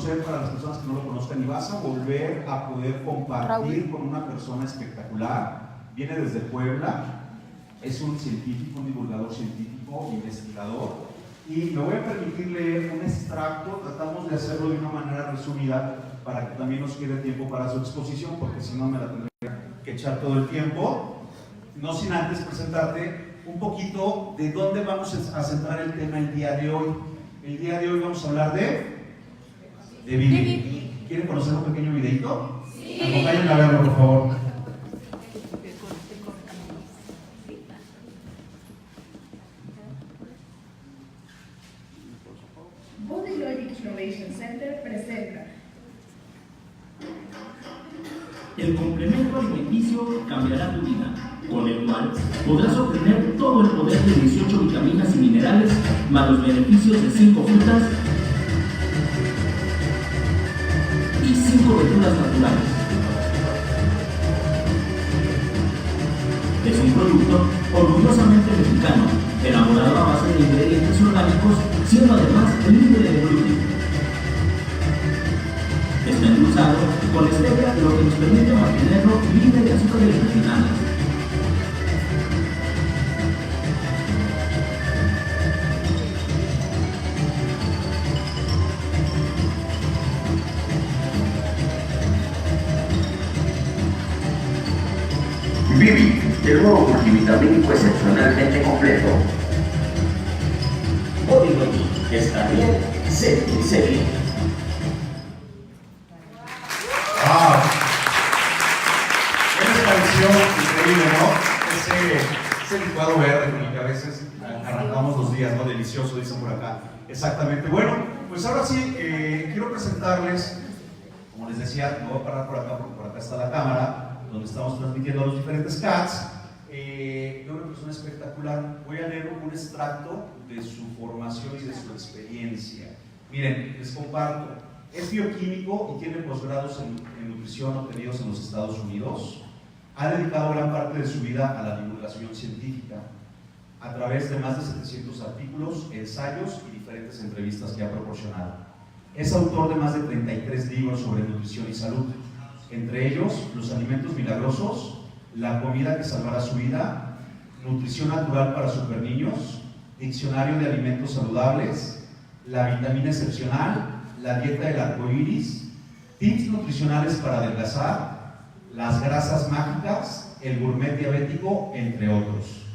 conocer para las personas que no lo conozcan y vas a volver a poder compartir con una persona espectacular. Viene desde Puebla, es un científico, un divulgador científico, investigador, y me voy a permitir leer un extracto. Tratamos de hacerlo de una manera resumida para que también nos quede tiempo para su exposición, porque si no me la tendría que echar todo el tiempo. No sin antes presentarte un poquito de dónde vamos a centrar el tema el día de hoy. El día de hoy vamos a hablar de Vivi. ¿Quieren conocer un pequeño videito? Sí. Acompáñenme a verlo, por favor. Body Logic Innovation Center presenta el complemento alimenticio cambiará tu vida, con el cual podrás obtener todo el poder de 18 vitaminas y minerales, más los beneficios de 5 frutas y 5 verduras naturales. Es un producto orgullosamente mexicano, elaborado a base de ingredientes orgánicos, siendo además libre de gluten. Está endulzado con stevia, lo que nos permite mantenerlo libre de azúcares refinadas. Vivi, el nuevo multivitamínico excepcionalmente completo. Body Logic, está bien, sé bien. ¡Wow! ¿Qué les pareció? Increíble, ¿no? Ese licuado verde con el que a veces arrancamos los días, ¿no? Delicioso, dicen por acá. Exactamente. Bueno, pues ahora sí, quiero presentarles, como les decía, me voy a parar por acá porque por acá está la cámara, donde estamos transmitiendo los diferentes CATs. Una persona espectacular. Voy a leer un extracto de su formación y de su experiencia. Miren, les comparto. Es bioquímico y tiene posgrados en nutrición obtenidos en los Estados Unidos. Ha dedicado gran parte de su vida a la divulgación científica a través de más de 700 artículos, ensayos y diferentes entrevistas que ha proporcionado. Es autor de más de 33 libros sobre nutrición y salud, entre ellos Los alimentos milagrosos, La comida que salvará su vida, Nutrición natural para superniños, Diccionario de alimentos saludables, La vitamina excepcional, La dieta del arco iris, Tips nutricionales para adelgazar, Las grasas mágicas, El gourmet diabético, entre otros.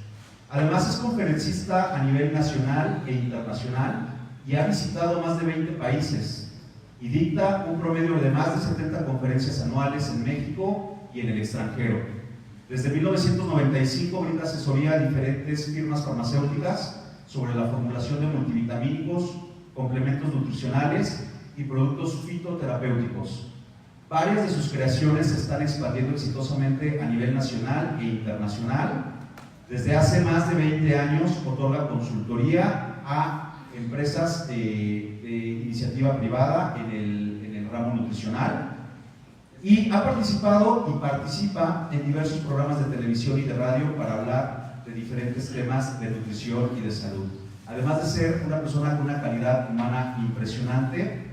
Además es conferencista a nivel nacional e internacional y ha visitado más de 20 países y dicta un promedio de más de 70 conferencias anuales en México y en el extranjero. Desde 1995 brinda asesoría a diferentes firmas farmacéuticas sobre la formulación de multivitamínicos, complementos nutricionales y productos fitoterapéuticos. Varias de sus creaciones se están expandiendo exitosamente a nivel nacional e internacional. Desde hace más de 20 años otorga consultoría a empresas de iniciativa privada en el ramo nutricional y ha participado y participa en diversos programas de televisión y de radio para hablar de diferentes temas de nutrición y de salud. Además de ser una persona con una calidad humana impresionante,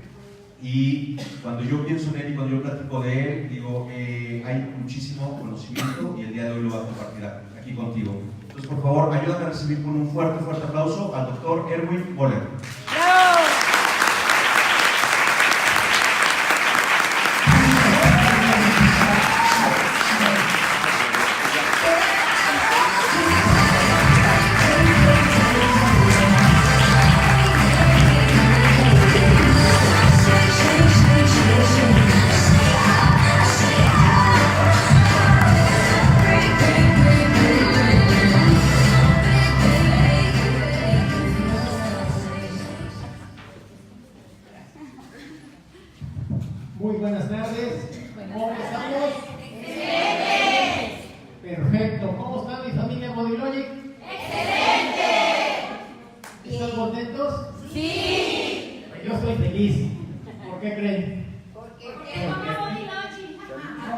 y cuando yo pienso en él y cuando yo platico de él, digo, hay muchísimo conocimiento y el día de hoy lo voy a compartir aquí contigo. Entonces, por favor, ayúdame a recibir con un fuerte aplauso al doctor Erwin Boller. Muy buenas tardes. ¿Cómo estamos? ¡Excelente! Perfecto. ¿Cómo está mi familia Body Logic? ¡Excelente! ¿Están contentos? ¡Sí! Pues yo estoy feliz. ¿Por qué creen? Porque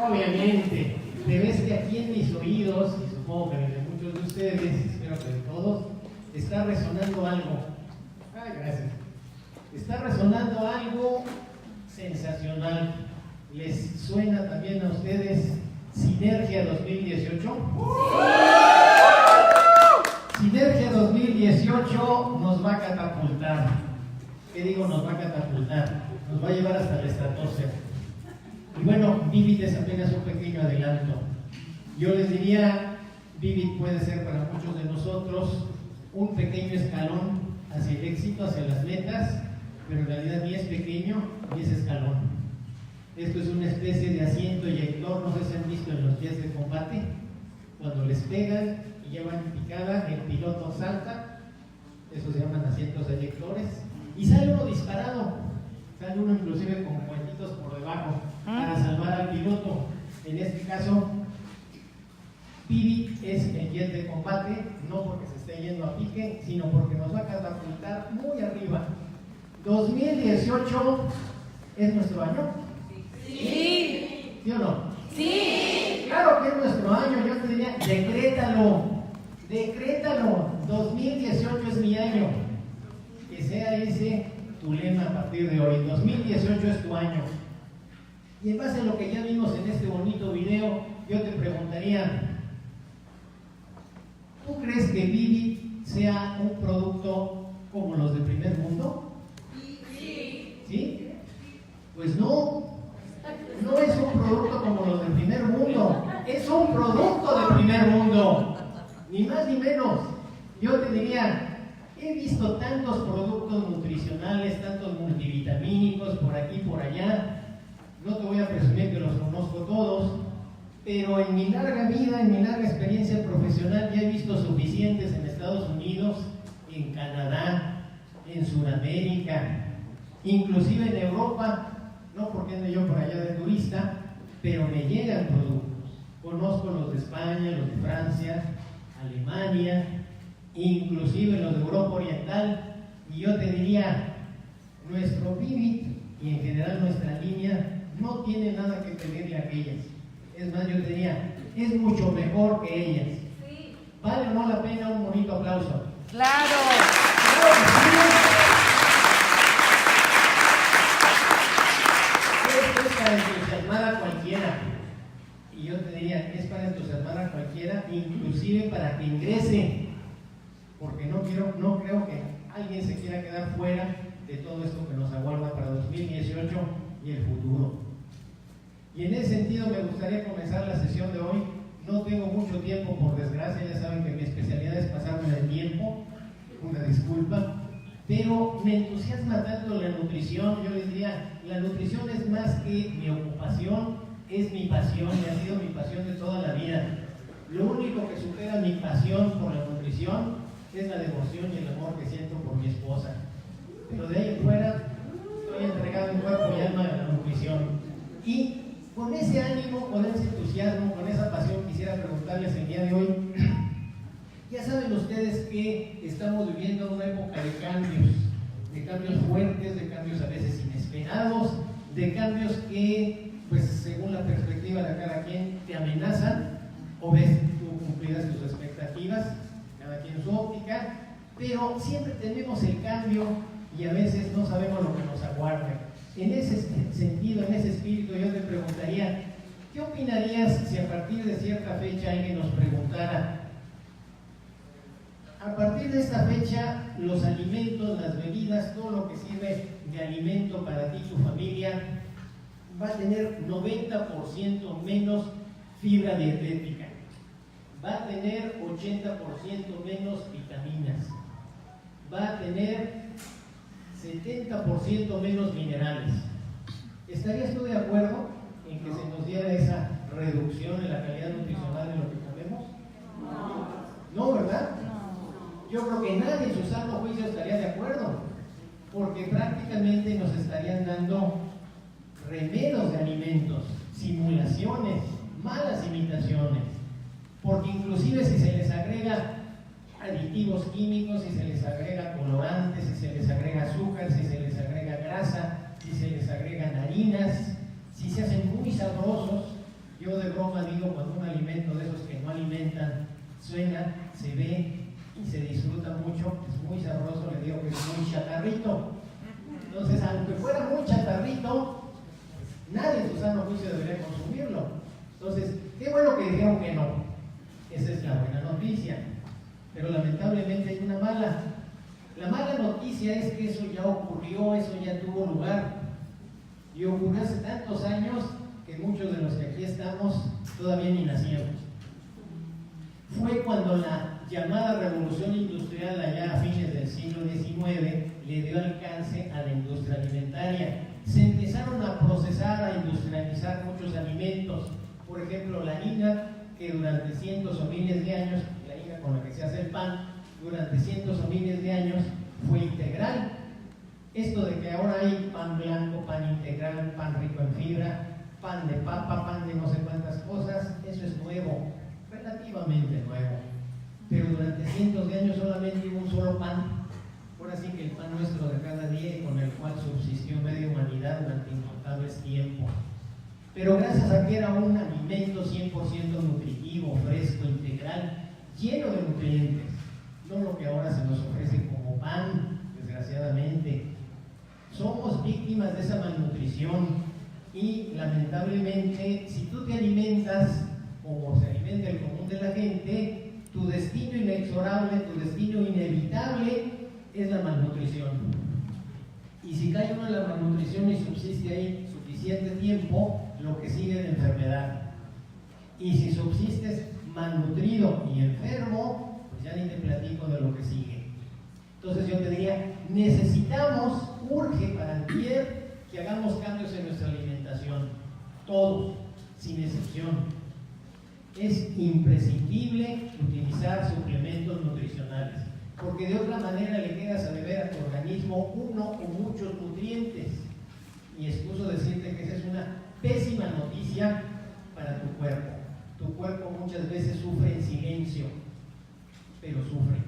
obviamente, debes que aquí en mis oídos, y supongo que de muchos de ustedes, espero que de todos, está resonando algo. Ay, gracias. Está resonando algo ¿Les suena también a ustedes Sinergia 2018? Sinergia 2018 nos va a catapultar. ¿Qué digo nos va a catapultar? Nos va a llevar hasta la estratosfera. Y bueno, Vivid es apenas un pequeño adelanto. Yo les diría, Vivid puede ser para muchos de nosotros un pequeño escalón hacia el éxito, hacia las metas, pero en realidad ni es pequeño ni es escalón. Esto es una especie de asiento eyector, no sé si han visto en los jets de combate, cuando les pegan y llevan picada, el piloto salta, esos se llaman asientos eyectores, y sale uno disparado, sale uno inclusive con cuentitos por debajo para salvar al piloto. En este caso, Vivid es el jet de combate, no porque se esté yendo a pique, sino porque nos va a catapultar muy arriba. 2018 es nuestro año. Sí. ¿Sí o no? Sí. Claro que es nuestro año, yo te diría, decrétalo, 2018 es mi año, que sea ese tu lema a partir de hoy, 2018 es tu año. Y en base a lo que ya vimos en este bonito video, yo te preguntaría, ¿tú crees que Vivid sea un producto como los de primer mundo? Sí. ¿Sí? Pues no es un producto como los del primer mundo, es un producto del primer mundo, ni más ni menos. Yo te diría, he visto tantos productos nutricionales, tantos multivitamínicos por aquí y por allá, no te voy a presumir que los conozco todos, pero en mi larga vida, en mi larga experiencia profesional, ya he visto suficientes en Estados Unidos, en Canadá, en Sudamérica, inclusive en Europa. No porque ando yo por allá de turista, pero me llegan productos. Conozco los de España, los de Francia, Alemania, inclusive los de Europa Oriental, y yo te diría, nuestro Vivid y en general nuestra línea no tiene nada que pedirle a aquellas. Es más, yo te diría, es mucho mejor que ellas. ¿Vale o no la pena un bonito aplauso? Claro. Esto es para entusiasmar a cualquiera. Y yo te diría, es para entusiasmar a cualquiera, inclusive para que ingrese. Porque no creo que alguien se quiera quedar fuera de todo esto que nos aguarda para 2018 y el futuro. Y en ese sentido me gustaría comenzar la sesión de hoy. No tengo mucho tiempo, por desgracia, ya saben que mi especialidad es pasarme del tiempo, una disculpa, pero me entusiasma tanto la nutrición. Yo les diría, la nutrición es más que mi ocupación, es mi pasión y ha sido mi pasión de toda la vida. Lo único que supera mi pasión por la nutrición es la devoción y el amor que siento por mi esposa. Pero de ahí en fuera, estoy entregado en cuerpo y alma a la nutrición. Y con ese ánimo, con ese entusiasmo, con esa pasión, quisiera preguntarles el día de hoy, ya saben ustedes que estamos viviendo una época de cambios fuertes, de cambios a veces inesperados, de cambios que, pues según la perspectiva de cada quien, te amenazan o ves tú cumplidas tus expectativas, cada quien su óptica, pero siempre tenemos el cambio y a veces no sabemos lo que nos aguarda. En ese sentido, en ese espíritu, yo te preguntaría, ¿qué opinarías si a partir de cierta fecha alguien nos preguntara, a partir de esta fecha, los alimentos, las bebidas, todo lo que sirve de alimento para ti y tu familia, va a tener 90% menos fibra dietética, va a tener 80% menos vitaminas, va a tener 70% menos minerales? ¿Estarías tú de acuerdo en que se nos diera esa reducción en la calidad nutricional de lo que comemos? No, ¿verdad? Yo creo que nadie en su sano juicio estaría de acuerdo, porque prácticamente nos estarían dando remedos de alimentos, simulaciones, malas imitaciones, porque inclusive si se les agrega aditivos químicos, si se les agrega colorantes, si se les agrega azúcar, si se les agrega grasa, si se les agregan harinas, si se hacen muy sabrosos. Yo de broma digo, cuando un alimento de esos que no alimentan suena, se ve y se disfruta mucho, es muy sabroso, le digo que es muy chatarrito. Entonces, aunque fuera muy chatarrito, nadie en su sano juicio se debería consumirlo. Entonces, qué bueno que dijeron que no. Esa es la buena noticia. Pero lamentablemente hay una mala. La mala noticia es que eso ya ocurrió, eso ya tuvo lugar. Y ocurrió hace tantos años que muchos de los que aquí estamos todavía ni nacíamos. Fue cuando la llamada revolución industrial allá a fines del siglo XIX le dio alcance a la industria alimentaria. Se empezaron a procesar, a industrializar muchos alimentos. Por ejemplo, la harina, que durante cientos o miles de años, la harina con la que se hace el pan, durante cientos o miles de años fue integral. Esto de que ahora hay pan blanco, pan integral, pan rico en fibra, pan de papa, pan de no sé cuántas cosas, eso es nuevo, relativamente nuevo. Pero durante cientos de años solamente hubo un solo pan. Ahora sí que el pan nuestro de cada día, con el cual subsistió media humanidad durante incontables tiempos. Pero gracias a que era un alimento 100% nutritivo, fresco, integral, lleno de nutrientes, no lo que ahora se nos ofrece como pan, desgraciadamente. Somos víctimas de esa malnutrición y lamentablemente, si tú te alimentas como se alimenta el común de la gente, tu destino inexorable, tu destino inevitable es la malnutrición. Y si cae uno en la malnutrición y subsiste ahí suficiente tiempo, lo que sigue es la enfermedad. Y si subsistes malnutrido y enfermo, pues ya ni te platico de lo que sigue. Entonces yo te diría, necesitamos, urge para antier, que hagamos cambios en nuestra alimentación. Todos, sin excepción. Es imprescindible utilizar suplementos nutricionales, porque de otra manera le quedas a deber a tu organismo uno o muchos nutrientes. Y excuso decirte que esa es una pésima noticia para tu cuerpo. Tu cuerpo muchas veces sufre en silencio, pero sufre.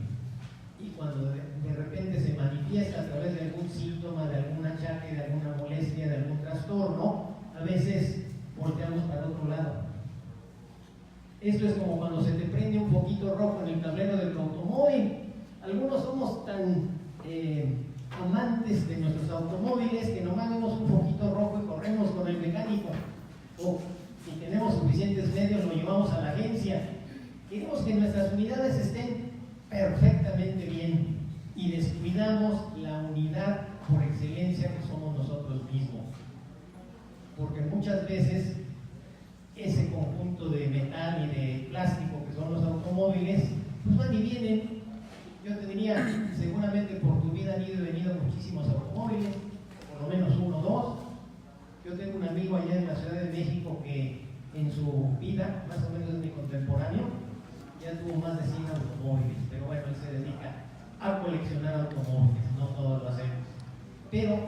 Y cuando de repente se manifiesta a través de algún síntoma, de algún achaque, de alguna molestia, de algún trastorno, a veces volteamos para otro lado. Esto es como cuando se te prende un poquito rojo en el tablero del automóvil. Algunos somos tan amantes de nuestros automóviles que nomás vemos un poquito rojo y corremos con el mecánico. O si tenemos suficientes medios lo llevamos a la agencia. Queremos que nuestras unidades estén perfectamente bien y descuidamos la unidad por excelencia que somos nosotros mismos. Porque muchas veces ese conjunto de metal y de plástico que son los automóviles, pues van y vienen. Yo te diría, seguramente por tu vida han ido y venido muchísimos automóviles, por lo menos uno o dos. Yo tengo un amigo allá en la Ciudad de México que en su vida, más o menos es mi contemporáneo, ya tuvo más de 100 automóviles, pero bueno, él se dedica a coleccionar automóviles, no todos lo hacemos. Pero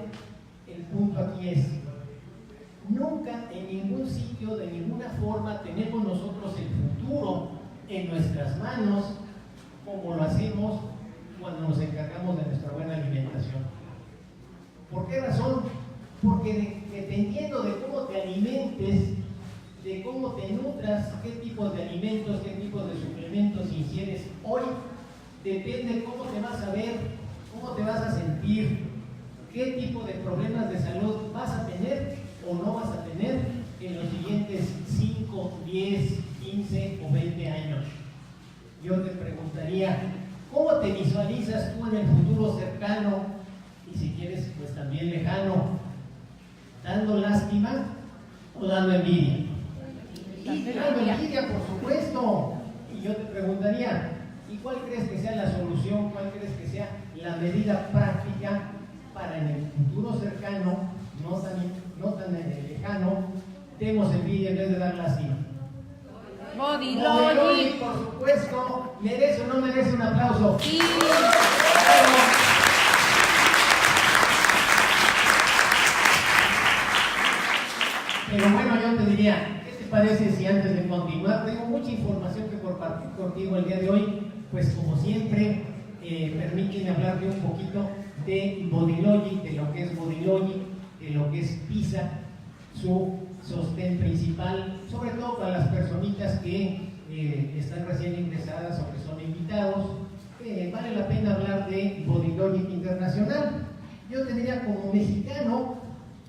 el punto aquí es, nunca en ningún sitio, de ninguna forma, tenemos nosotros el futuro en nuestras manos como lo hacemos cuando nos encargamos de nuestra buena alimentación. ¿Por qué razón? Porque dependiendo de cómo te alimentes, de cómo te nutras, qué tipos de alimentos, qué tipos de suplementos ingieres hoy, depende cómo te vas a ver, cómo te vas a sentir, qué tipo de problemas de salud vas a tener o no vas a tener en los siguientes 5, 10, 15 o 20 años. Yo te preguntaría, ¿cómo te visualizas tú en el futuro cercano y si quieres, pues también lejano? ¿Dando lástima o dando envidia? Dando envidia, por supuesto. Y yo te preguntaría, ¿y cuál crees que sea la solución? ¿Cuál crees que sea la medida práctica para en el futuro cercano, no tan lejano, demos envidia en vez de dar lástima? Body Logic, por supuesto. ¿Merece o no merece un aplauso? Sí. Pero bueno, yo te diría, ¿qué te parece si antes de continuar, tengo mucha información que compartir contigo el día de hoy? Pues como siempre, permíteme hablarte un poquito de Body Logic, de lo que es Body Logic, de lo que es PISA, su sostén principal, sobre todo para las personitas que están recién ingresadas o que son invitados. Vale la pena hablar de Body Logic Internacional. Yo te diría como mexicano,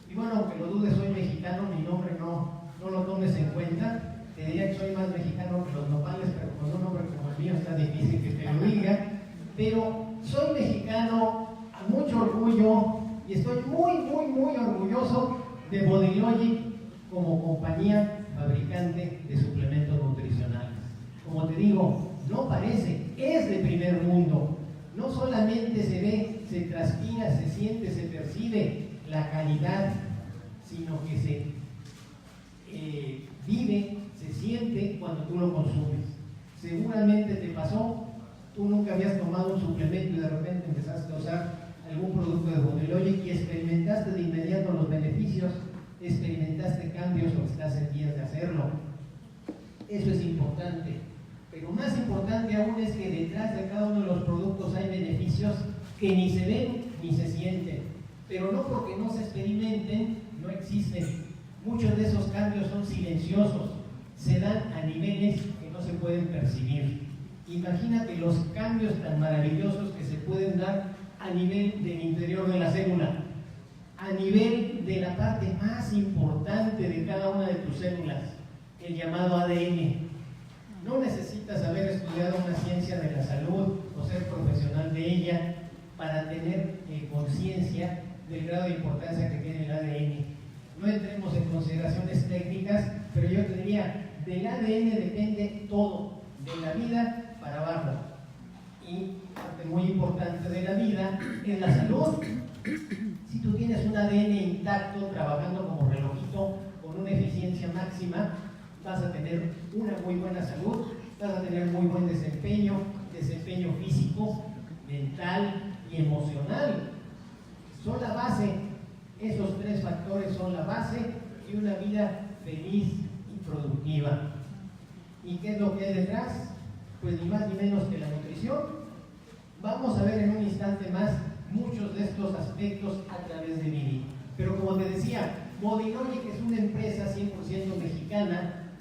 y bueno, aunque lo dudes, soy mexicano, mi nombre no tomes en cuenta. Te diría que soy más mexicano que los nopales, pero con un nombre como el mío está difícil que te lo diga. Pero soy mexicano a mucho orgullo y estoy muy orgulloso de Body Logic como compañía fabricante de suplementos nutricionales. Como te digo, no parece, es de primer mundo. No solamente se ve, se transpira, se siente, se percibe la calidad, sino que se vive, se siente cuando tú lo consumes. Seguramente te pasó, tú nunca habías tomado un suplemento y de repente empezaste a usar algún producto de Body Logic y experimentaste de inmediato los beneficios, experimentaste cambios o estás en vías de hacerlo. Eso es importante. Pero más importante aún es que detrás de cada uno de los productos hay beneficios que ni se ven ni se sienten. Pero no porque no se experimenten, no existen. Muchos de esos cambios son silenciosos, se dan a niveles que no se pueden percibir. Imagínate los cambios tan maravillosos que se pueden dar a nivel del interior de la célula, a nivel de la parte más importante de cada una de tus células, el llamado ADN. No necesitas haber estudiado una ciencia de la salud o ser profesional de ella para tener conciencia del grado de importancia que tiene el ADN. No entremos en consideraciones técnicas, pero yo te diría, del ADN depende todo, de la vida para abajo. Y parte muy importante de la vida es la salud. Si tú tienes un ADN intacto, trabajando como relojito, con una eficiencia máxima, vas a tener una muy buena salud, vas a tener muy buen desempeño físico, mental y emocional. Son la base, esos tres factores son la base de una vida feliz y productiva. ¿Y qué es lo que hay detrás? Pues ni más ni menos que la nutrición. Vamos a ver en un instante más muchos de estos aspectos a través de Vivi. Pero como te decía, Body Logic es una empresa 100% mexicana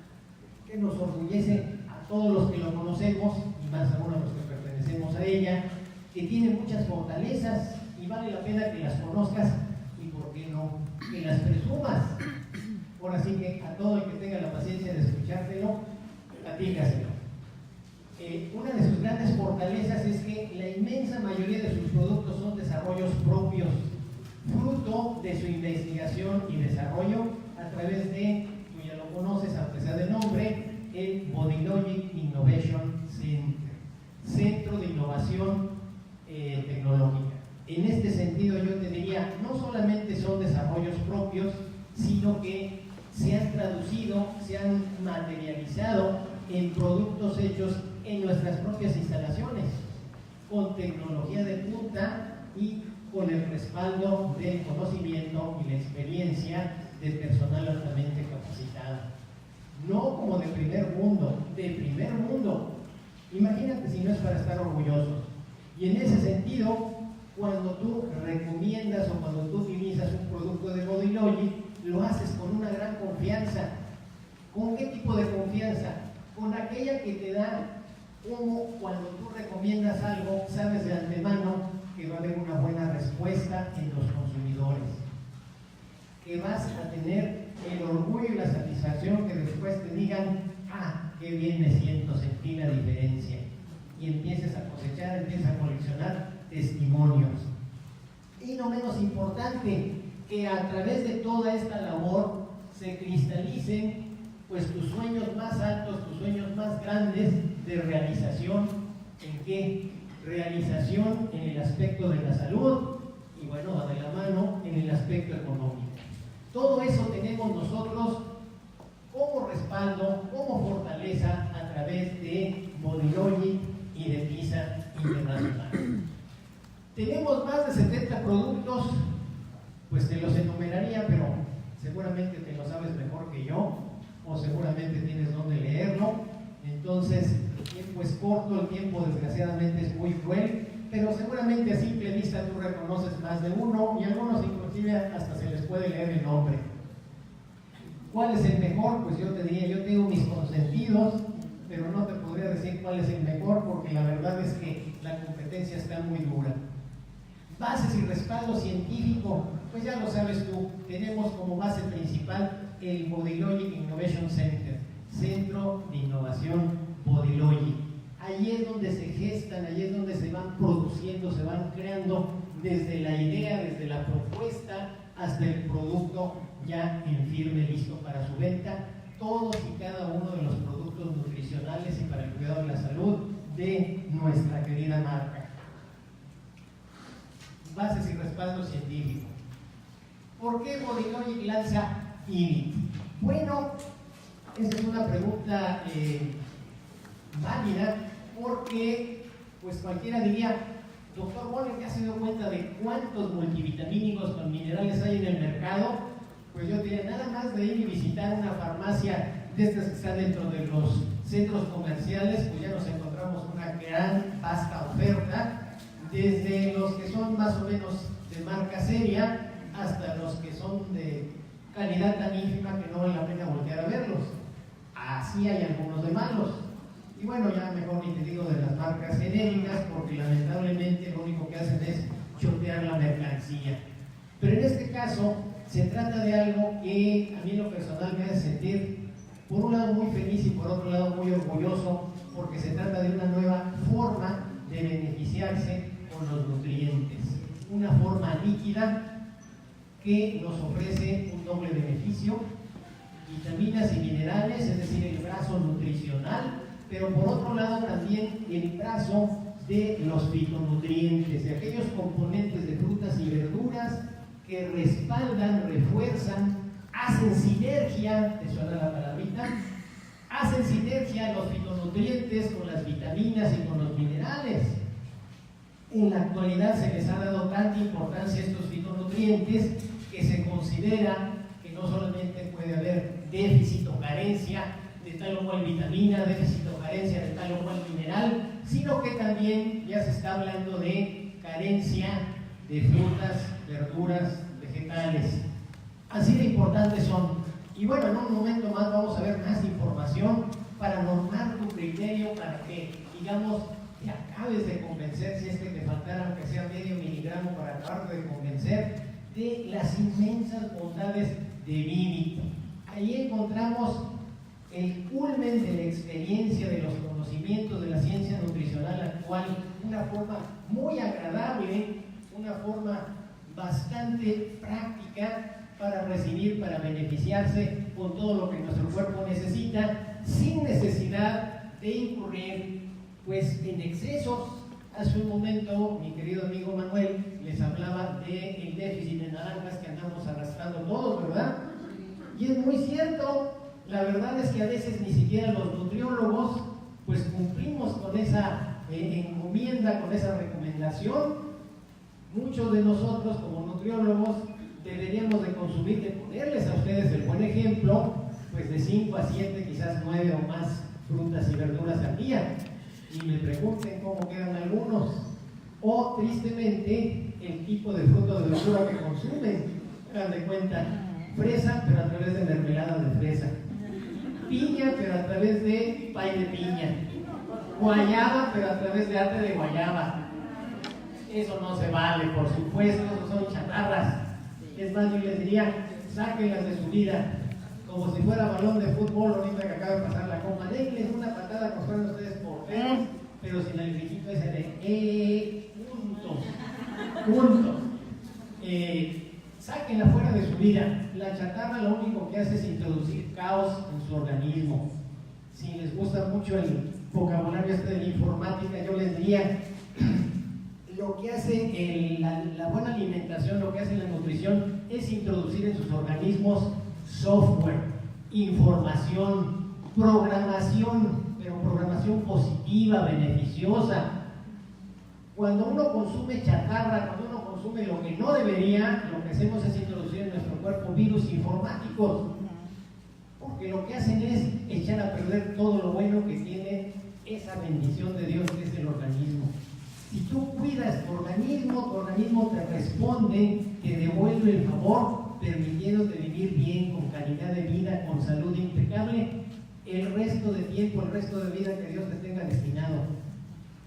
que nos orgullece a todos los que lo conocemos y más aún a los que pertenecemos a ella, que tiene muchas fortalezas y vale la pena que las conozcas y, ¿por qué no?, que las presumas. Ahora sí que a todo el que tenga la paciencia de escuchártelo, platícaselo. Una de sus grandes fortalezas es que la inmensa mayoría de sus productos son desarrollos propios, fruto de su investigación y desarrollo a través de, tú ya lo conoces aunque sea de nombre, el Body Logic Innovation Center, Centro de Innovación Tecnológica. En este sentido yo te diría, no solamente son desarrollos propios, sino que se han traducido, se han materializado en productos hechos en nuestras propias instalaciones, con tecnología de punta y con el respaldo del conocimiento y la experiencia de personal altamente capacitado. No como de primer mundo, de primer mundo. Imagínate si no es para estar orgullosos. Y en ese sentido, cuando tú recomiendas o cuando tú utilizas un producto de Body Logic, lo haces con una gran confianza. ¿Con qué tipo de confianza? Con aquella que te da, como cuando tú recomiendas algo, sabes de antemano que va a haber una buena respuesta en los consumidores, que vas a tener el orgullo y la satisfacción que después te digan, ah, qué bien me siento, sentí la diferencia, y empieces a cosechar, empiezas a coleccionar testimonios. Y no menos importante, que a través de toda esta labor se cristalicen pues tus sueños más altos, tus sueños más grandes de realización. ¿En qué? Realización en el aspecto de la salud y, bueno, va de la mano en el aspecto económico. Todo eso tenemos nosotros como respaldo, como fortaleza a través de Body Logic y de PISA Internacional. Tenemos más de 70 productos, pues te los enumeraría, pero seguramente te lo sabes mejor que yo, o seguramente tienes donde leerlo. Entonces, el tiempo es corto, el tiempo desgraciadamente es muy cruel, pero seguramente a simple vista tú reconoces más de uno y algunos inclusive hasta se les puede leer el nombre. ¿Cuál es el mejor? Pues yo te diría, yo tengo mis consentidos, pero no te podría decir cuál es el mejor porque la verdad es que la competencia está muy dura. Bases y respaldo científico pues ya lo sabes tú, tenemos como base principal el Bodylogic Innovation Center, Centro de Innovación Bodylogic. Allí es donde se gestan, allí es donde se van produciendo, se van creando desde la idea, desde la propuesta hasta el producto ya en firme, listo para su venta, todos y cada uno de los productos nutricionales y para el cuidado de la salud de nuestra querida marca. Bases y respaldo científico. ¿Por qué Bodylogic lanza IBIT? Bueno, esa es una pregunta válida, porque pues cualquiera diría, doctor Bonner, ¿ya se dio cuenta de cuántos multivitamínicos con minerales hay en el mercado? Pues yo diría, nada más de ir y visitar una farmacia de estas que están dentro de los centros comerciales, pues ya nos encontramos una gran, vasta oferta, desde los que son más o menos de marca seria, hasta los que son de calidad tan ínfima que no vale la pena voltear a verlos. Así hay algunos de malos. Y bueno, ya mejor ni te digo de las marcas genéricas, porque lamentablemente lo único que hacen es chotear la mercancía. Pero en este caso se trata de algo que a mí en lo personal me hace sentir, por un lado muy feliz y por otro lado muy orgulloso, porque se trata de una nueva forma de beneficiarse con los nutrientes. Una forma líquida que nos ofrece un doble beneficio, vitaminas y minerales, es decir, el brazo nutricional, pero por otro lado también el brazo de los fitonutrientes, de aquellos componentes de frutas y verduras que respaldan, refuerzan, hacen sinergia, ¿te suena la palabrita? Hacen sinergia los fitonutrientes con las vitaminas y con los minerales. En la actualidad se les ha dado tanta importancia a estos fitonutrientes que se considera que no solamente puede haber déficit o carencia de tal o cual vitamina, déficit o carencia de tal o cual mineral, sino que también ya se está hablando de carencia de frutas, verduras, vegetales. Así de importantes son. Y bueno, en un momento más vamos a ver más información para normar tu criterio, para que, digamos, te acabes de convencer, si es que te faltara aunque sea medio miligramo para acabarte de convencer de las inmensas bondades de Vivit. Ahí encontramos el culmen de la experiencia, de los conocimientos de la ciencia nutricional actual, una forma muy agradable, una forma bastante práctica para recibir, para beneficiarse con todo lo que nuestro cuerpo necesita, sin necesidad de incurrir pues en excesos. Hace un momento mi querido amigo Manuel les hablaba del déficit de naranjas que andamos arrastrando todos, ¿verdad? Y es muy cierto. La verdad es que a veces ni siquiera los nutriólogos pues cumplimos con esa encomienda, con esa recomendación. Muchos de nosotros como nutriólogos deberíamos de consumir, de ponerles a ustedes el buen ejemplo, pues de 5 a 7, quizás 9 o más frutas y verduras al día. Y me pregunten cómo quedan algunos. O tristemente el tipo de fruta o de verdura que consumen. Hagan de cuenta, fresa pero a través de mermelada de fresa, piña pero a través de pay de piña, guayaba pero a través de arte de guayaba. Eso no se vale, por supuesto, eso son chatarras. Es más, yo les diría, sáquenlas de su vida, como si fuera balón de fútbol, ahorita que acaba de pasar la copa, denles una patada como fueran ustedes porteros, pero sin el grillito ese de puntos. Sáquenla fuera de su vida. La chatarra lo único que hace es introducir caos en su organismo. Si les gusta mucho el vocabulario de la informática, yo les diría, lo que hace la buena alimentación, lo que hace la nutrición, es introducir en sus organismos software, información, programación, pero programación positiva, beneficiosa. Cuando uno consume chatarra, cuando uno consume lo que no debería, lo que hacemos es introducir en nuestro cuerpo virus informáticos, porque lo que hacen es echar a perder todo lo bueno que tiene esa bendición de Dios que es el organismo. Si tú cuidas tu organismo te responde, te devuelve el favor, permitiéndote vivir bien, con calidad de vida, con salud impecable, el resto de tiempo, el resto de vida que Dios te tenga destinado.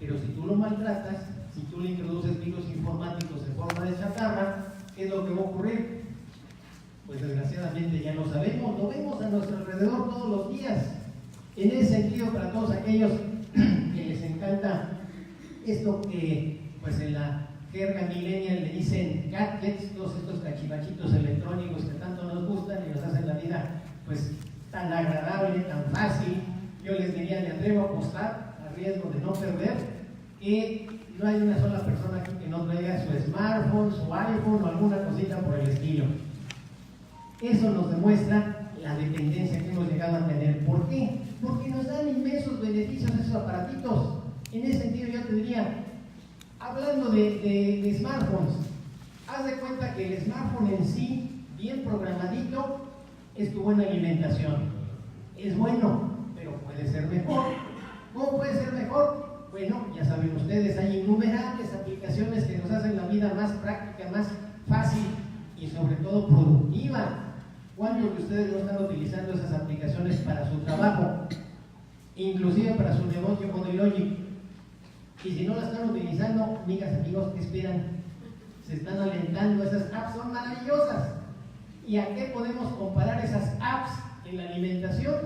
Pero si tú lo maltratas, si tú le introduces virus informáticos en forma de chatarra, ¿qué es lo que va a ocurrir? Pues desgraciadamente ya lo sabemos, lo vemos a nuestro alrededor todos los días. En ese sentido, para todos aquellos que les encanta esto que pues en la jerga millennial le dicen gadgets, todos estos cachivachitos electrónicos que tanto nos gustan y nos hacen la vida pues tan agradable, tan fácil, yo les diría, me atrevo a apostar a riesgo de no perder, que no hay una sola persona aquí que no traiga su smartphone, su iPhone o alguna cosita por el estilo. Eso nos demuestra la dependencia que hemos llegado a tener. ¿Por qué? Porque nos dan inmensos beneficios esos aparatitos. En ese sentido yo te diría, hablando de smartphones, haz de cuenta que el smartphone en sí, bien programadito, es tu buena alimentación. Es bueno, pero puede ser mejor. ¿Cómo puede ser mejor? Bueno, ya saben ustedes, hay innumerables aplicaciones que nos hacen la vida más práctica, más fácil y sobre todo productiva. ¿Cuántos de ustedes no están utilizando esas aplicaciones para su trabajo? Inclusive para su negocio Bodylogic. Y si no la están utilizando, amigas, amigos, ¿qué esperan? Se están alentando, esas apps son maravillosas. ¿Y a qué podemos comparar esas apps en la alimentación?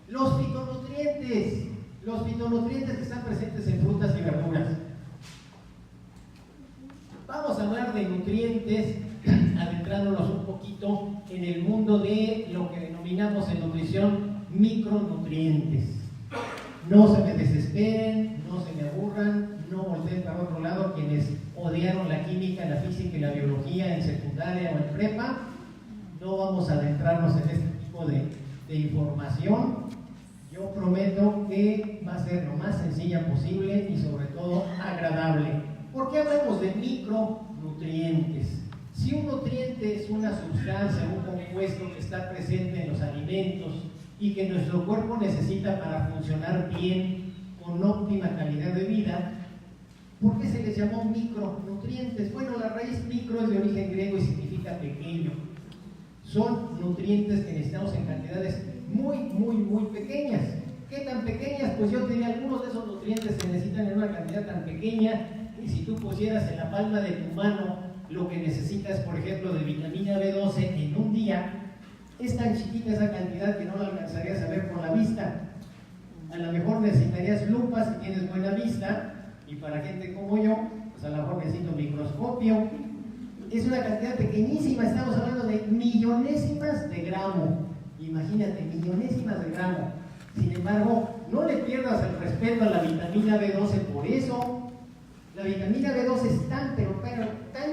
Los fitonutrientes que están presentes en frutas y verduras. Vamos a hablar de nutrientes, adentrándonos un poquito en el mundo de lo que denominamos en nutrición micronutrientes. No se me desesperen, no se me aburran, no volteen para otro lado quienes odiaron la química, la física y la biología en secundaria o en prepa. No vamos a adentrarnos en este tipo de información. Yo prometo que va a ser lo más sencilla posible y sobre todo agradable. ¿Por qué hablamos de micronutrientes? Si un nutriente es una sustancia, un compuesto que está presente en los alimentos y que nuestro cuerpo necesita para funcionar bien, con óptima calidad de vida, ¿por qué se les llamó micronutrientes? Bueno, la raíz micro es de origen griego y significa pequeño. Son nutrientes que necesitamos en cantidades muy pequeñas. ¿Qué tan pequeñas? Pues yo diría, algunos de esos nutrientes se necesitan en una cantidad tan pequeña y si tú pusieras en la palma de tu mano lo que necesitas, por ejemplo, de vitamina B12 en un día, es tan chiquita esa cantidad que no la alcanzarías a ver con la vista. A lo mejor necesitarías lupas si tienes buena vista, y para gente como yo, pues a lo mejor necesito un microscopio. Es una cantidad pequeñísima, estamos hablando de millonésimas de gramo. Imagínate, millonésimas de gramo. Sin embargo, no le pierdas el respeto a la vitamina B12 por eso. La vitamina B12 es tan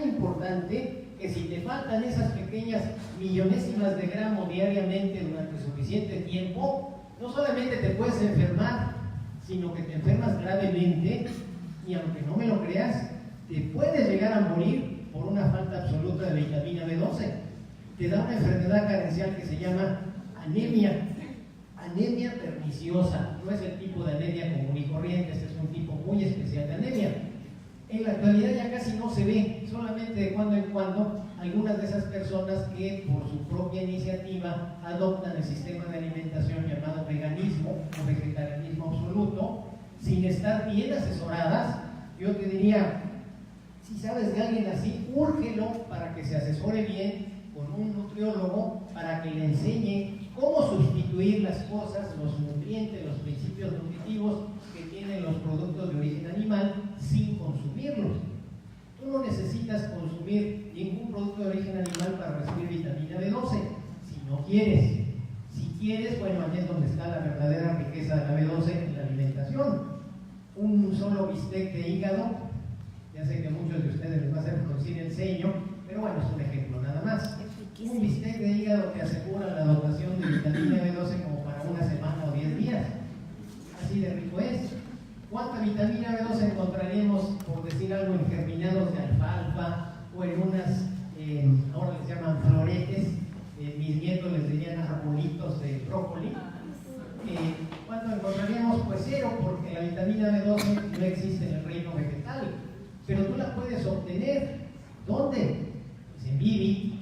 importante que si te faltan esas pequeñas millonésimas de gramo diariamente durante suficiente tiempo, no solamente te puedes enfermar, sino que te enfermas gravemente y aunque no me lo creas, te puedes llegar a morir por una falta absoluta de vitamina B12. Te da una enfermedad carencial que se llama anemia. Anemia perniciosa. No es el tipo de anemia común y corriente, este es un tipo muy especial de anemia. En la actualidad ya casi no se ve, solamente de cuando en cuando algunas de esas personas que por su propia iniciativa adoptan el sistema de alimentación llamado veganismo o vegetarianismo absoluto, sin estar bien asesoradas. Yo te diría, si sabes de alguien así, úrgelo para que se asesore bien con un nutriólogo para que le enseñe cómo sustituir las cosas, los nutrientes, los principios nutritivos que tienen los productos de origen animal sin consumirlos. Tú no necesitas consumir ningún producto de origen animal para recibir vitamina B12, si no quieres. Si quieres, bueno, ahí es donde está la verdadera riqueza de la B12 en la alimentación. Un solo bistec de hígado, ya sé que a muchos de ustedes les va a hacer fruncir el ceño, pero bueno, es un ejemplo nada más. Un bistec de hígado te asegura la dotación de vitamina B12 como para una semana o 10 días. Así de rico es. ¿Cuánta vitamina B12 encontraríamos, por decir algo, en germinados de alfalfa o en unas, ahora les llaman floretes, mis nietos les dirían arbolitos de brócoli? ¿Cuánto encontraríamos? Pues cero, porque la vitamina B12 no existe en el reino vegetal, pero tú la puedes obtener. ¿Dónde? Pues en Vivi.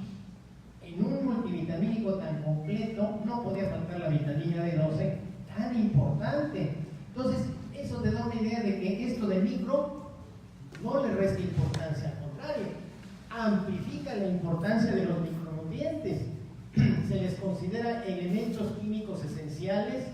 En un multivitamínico tan completo no podía faltar la vitamina B12 tan importante. Entonces, eso te da una idea de que esto de micro no le resta importancia, al contrario. amplifica la importancia de los micronutrientes. Se les considera elementos químicos esenciales,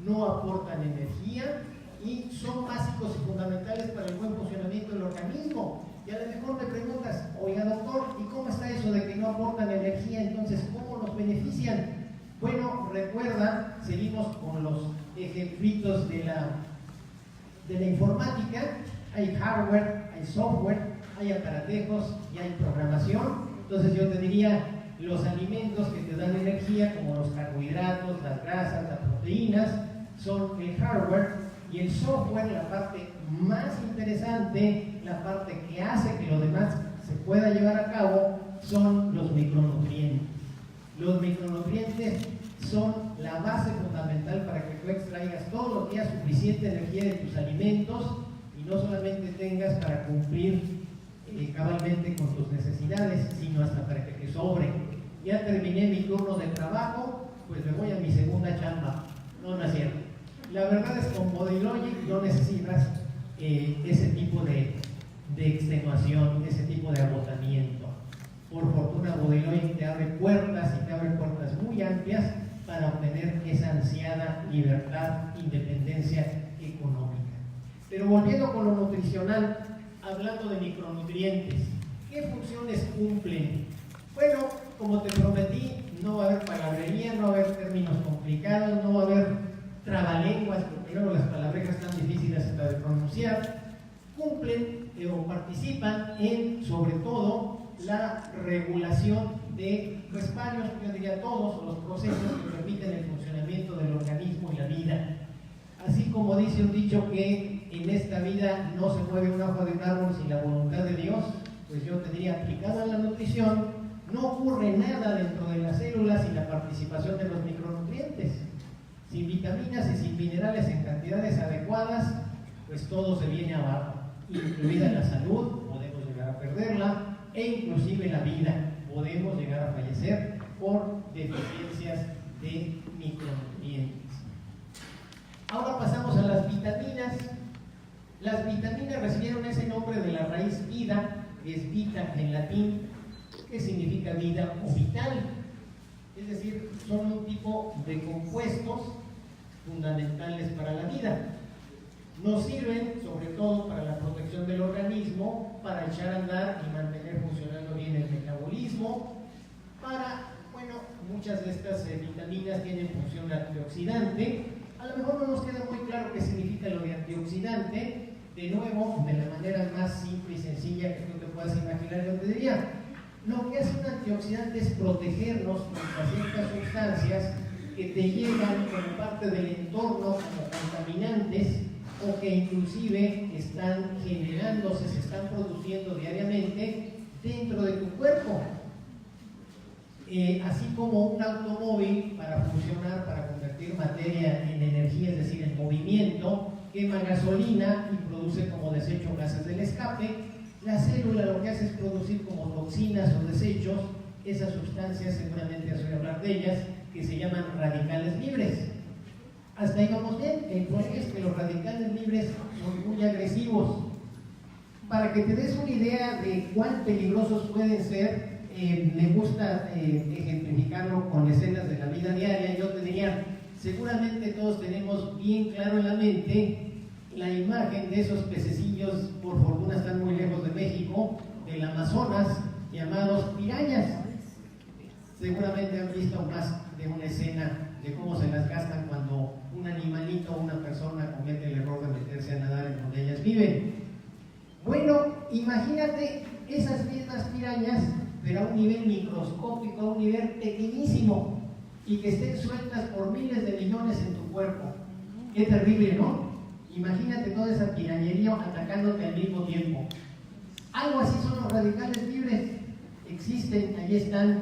no aportan energía y son básicos y fundamentales para el buen funcionamiento del organismo. Y a lo mejor me preguntas, oiga doctor, ¿y cómo está eso de que no aportan energía? Entonces, ¿cómo nos benefician? Bueno, recuerda, seguimos con los ejemplitos de la informática. Hay hardware, hay software, hay aparatejos y hay programación. Entonces yo te diría, los alimentos que te dan energía, como los carbohidratos, las grasas, las proteínas, son el hardware, y el software, la parte más interesante, la parte que hace que lo demás se pueda llevar a cabo, son los micronutrientes. Los micronutrientes son la base fundamental para que tú extraigas todos los días suficiente energía de tus alimentos y no solamente tengas para cumplir cabalmente con tus necesidades, sino hasta para que te sobre. Ya terminé mi turno de trabajo, pues me voy a mi segunda chamba. No es cierto. La verdad es que con BodyLogic no necesitas ese tipo de extenuación, ese tipo de agotamiento. Por fortuna BodyLogic te abre puertas y te abre puertas muy amplias para obtener esa ansiada libertad, independencia económica. Pero volviendo con lo nutricional, hablando de micronutrientes, ¿qué funciones cumplen? Bueno, como te prometí, no va a haber palabrería, no va a haber términos complicados, no va a haber trabalenguas, porque luego las palabrejas están difíciles hasta de pronunciar. Cumplen o participan en, sobre todo, la regulación de varios, yo diría todos los procesos que permiten el funcionamiento del organismo y la vida. Así como dice un dicho que en esta vida no se mueve una hoja de un árbol sin la voluntad de Dios, pues yo te diría, aplicada a la nutrición, no ocurre nada dentro de las células sin la participación de los micronutrientes. Sin vitaminas y sin minerales en cantidades adecuadas, pues todo se viene abajo, incluida la salud, podemos llegar a perderla, e inclusive la vida, podemos llegar a fallecer por deficiencias de micronutrientes. Ahora pasamos a las vitaminas. Las vitaminas recibieron ese nombre de la raíz vida, que es vita en latín, que significa vida o vital. Es decir, son un tipo de compuestos fundamentales para la vida. Nos sirven sobre todo para la protección del organismo, para echar a andar y mantener funcionando bien el metabolismo, para, bueno, muchas de estas vitaminas tienen función antioxidante. A lo mejor no nos queda muy claro qué significa lo de antioxidante. De nuevo, de la manera más simple y sencilla que tú te puedas imaginar, yo te diría, lo que hace un antioxidante es protegernos contra ciertas sustancias que te llegan como parte del entorno como contaminantes o que inclusive están generándose, se están produciendo diariamente dentro de tu cuerpo. Así como un automóvil para funcionar, para convertir materia en energía, es decir, en movimiento, quema gasolina y produce como desecho gases del escape, la célula lo que hace es producir como toxinas o desechos, esas sustancias, seguramente has oído hablar de ellas, que se llaman radicales libres. Hasta ahí vamos bien. El problema es que los radicales libres son muy agresivos. Para que te des una idea de cuán peligrosos pueden ser, me gusta ejemplificarlo con escenas de la vida diaria. Yo te diría, seguramente todos tenemos bien claro en la mente la imagen de esos pececillos, por fortuna están muy lejos de México, del Amazonas, llamados pirañas. Seguramente han visto más de una escena de cómo se las gastan cuando un animalito o una persona comete el error de meterse a nadar en donde ellas viven. Bueno, imagínate esas mismas pirañas, pero a un nivel microscópico, a un nivel pequeñísimo, y que estén sueltas por miles de millones en tu cuerpo. Qué terrible, ¿no? Imagínate toda esa pirañería atacándote al mismo tiempo. Algo así son los radicales libres. Existen, ahí están,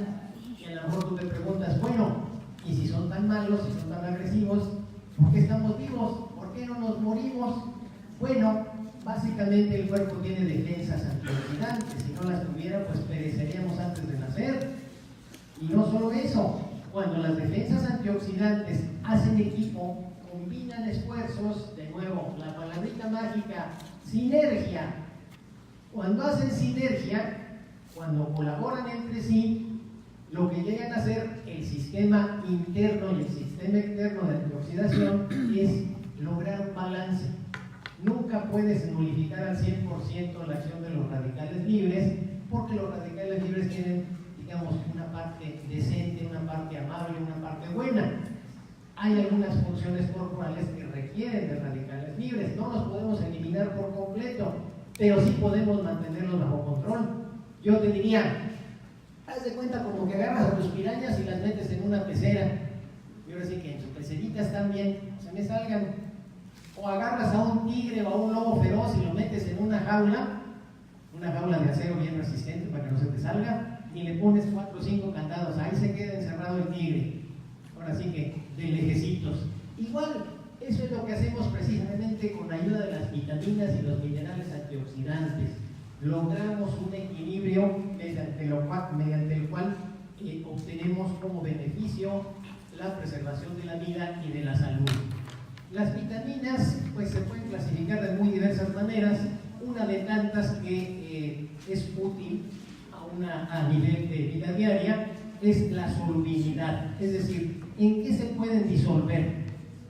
y a lo mejor tú te preguntas, bueno, y si son tan malos, si son tan agresivos, ¿por qué estamos vivos? ¿Por qué no nos morimos? Bueno, básicamente el cuerpo tiene defensas antioxidantes. Si no las tuviera, pues pereceríamos antes de nacer. Y no solo eso, cuando las defensas antioxidantes hacen equipo, combinan esfuerzos, de nuevo, la palabrita mágica, sinergia. Cuando hacen sinergia, cuando colaboran entre sí, lo que llegan a hacer el sistema interno y el sistema externo de antioxidación es lograr un balance. Nunca puedes nulificar al 100% la acción de los radicales libres, porque los radicales libres tienen, digamos, una parte decente, una parte amable, una parte buena. Hay algunas funciones corporales que requieren de radicales libres. No los podemos eliminar por completo, pero sí podemos mantenerlos bajo control. Yo te diría, haz de cuenta como que agarras a tus pirañas y las metes en una pecera. Y ahora sí que en sus peceritas también se me salgan. O agarras a un tigre o a un lobo feroz y lo metes en una jaula de acero bien resistente para que no se te salga, y le pones 4 o 5 candados. Ahí se queda encerrado el tigre. Ahora sí que de lejecitos. Igual, eso es lo que hacemos precisamente con ayuda de las vitaminas y los minerales antioxidantes. Logramos un equilibrio mediante el cual obtenemos como beneficio la preservación de la vida y de la salud. Las vitaminas pues se pueden clasificar de muy diversas maneras. Una de tantas que es útil a nivel de vida diaria es la solubilidad, es decir, ¿en qué se pueden disolver?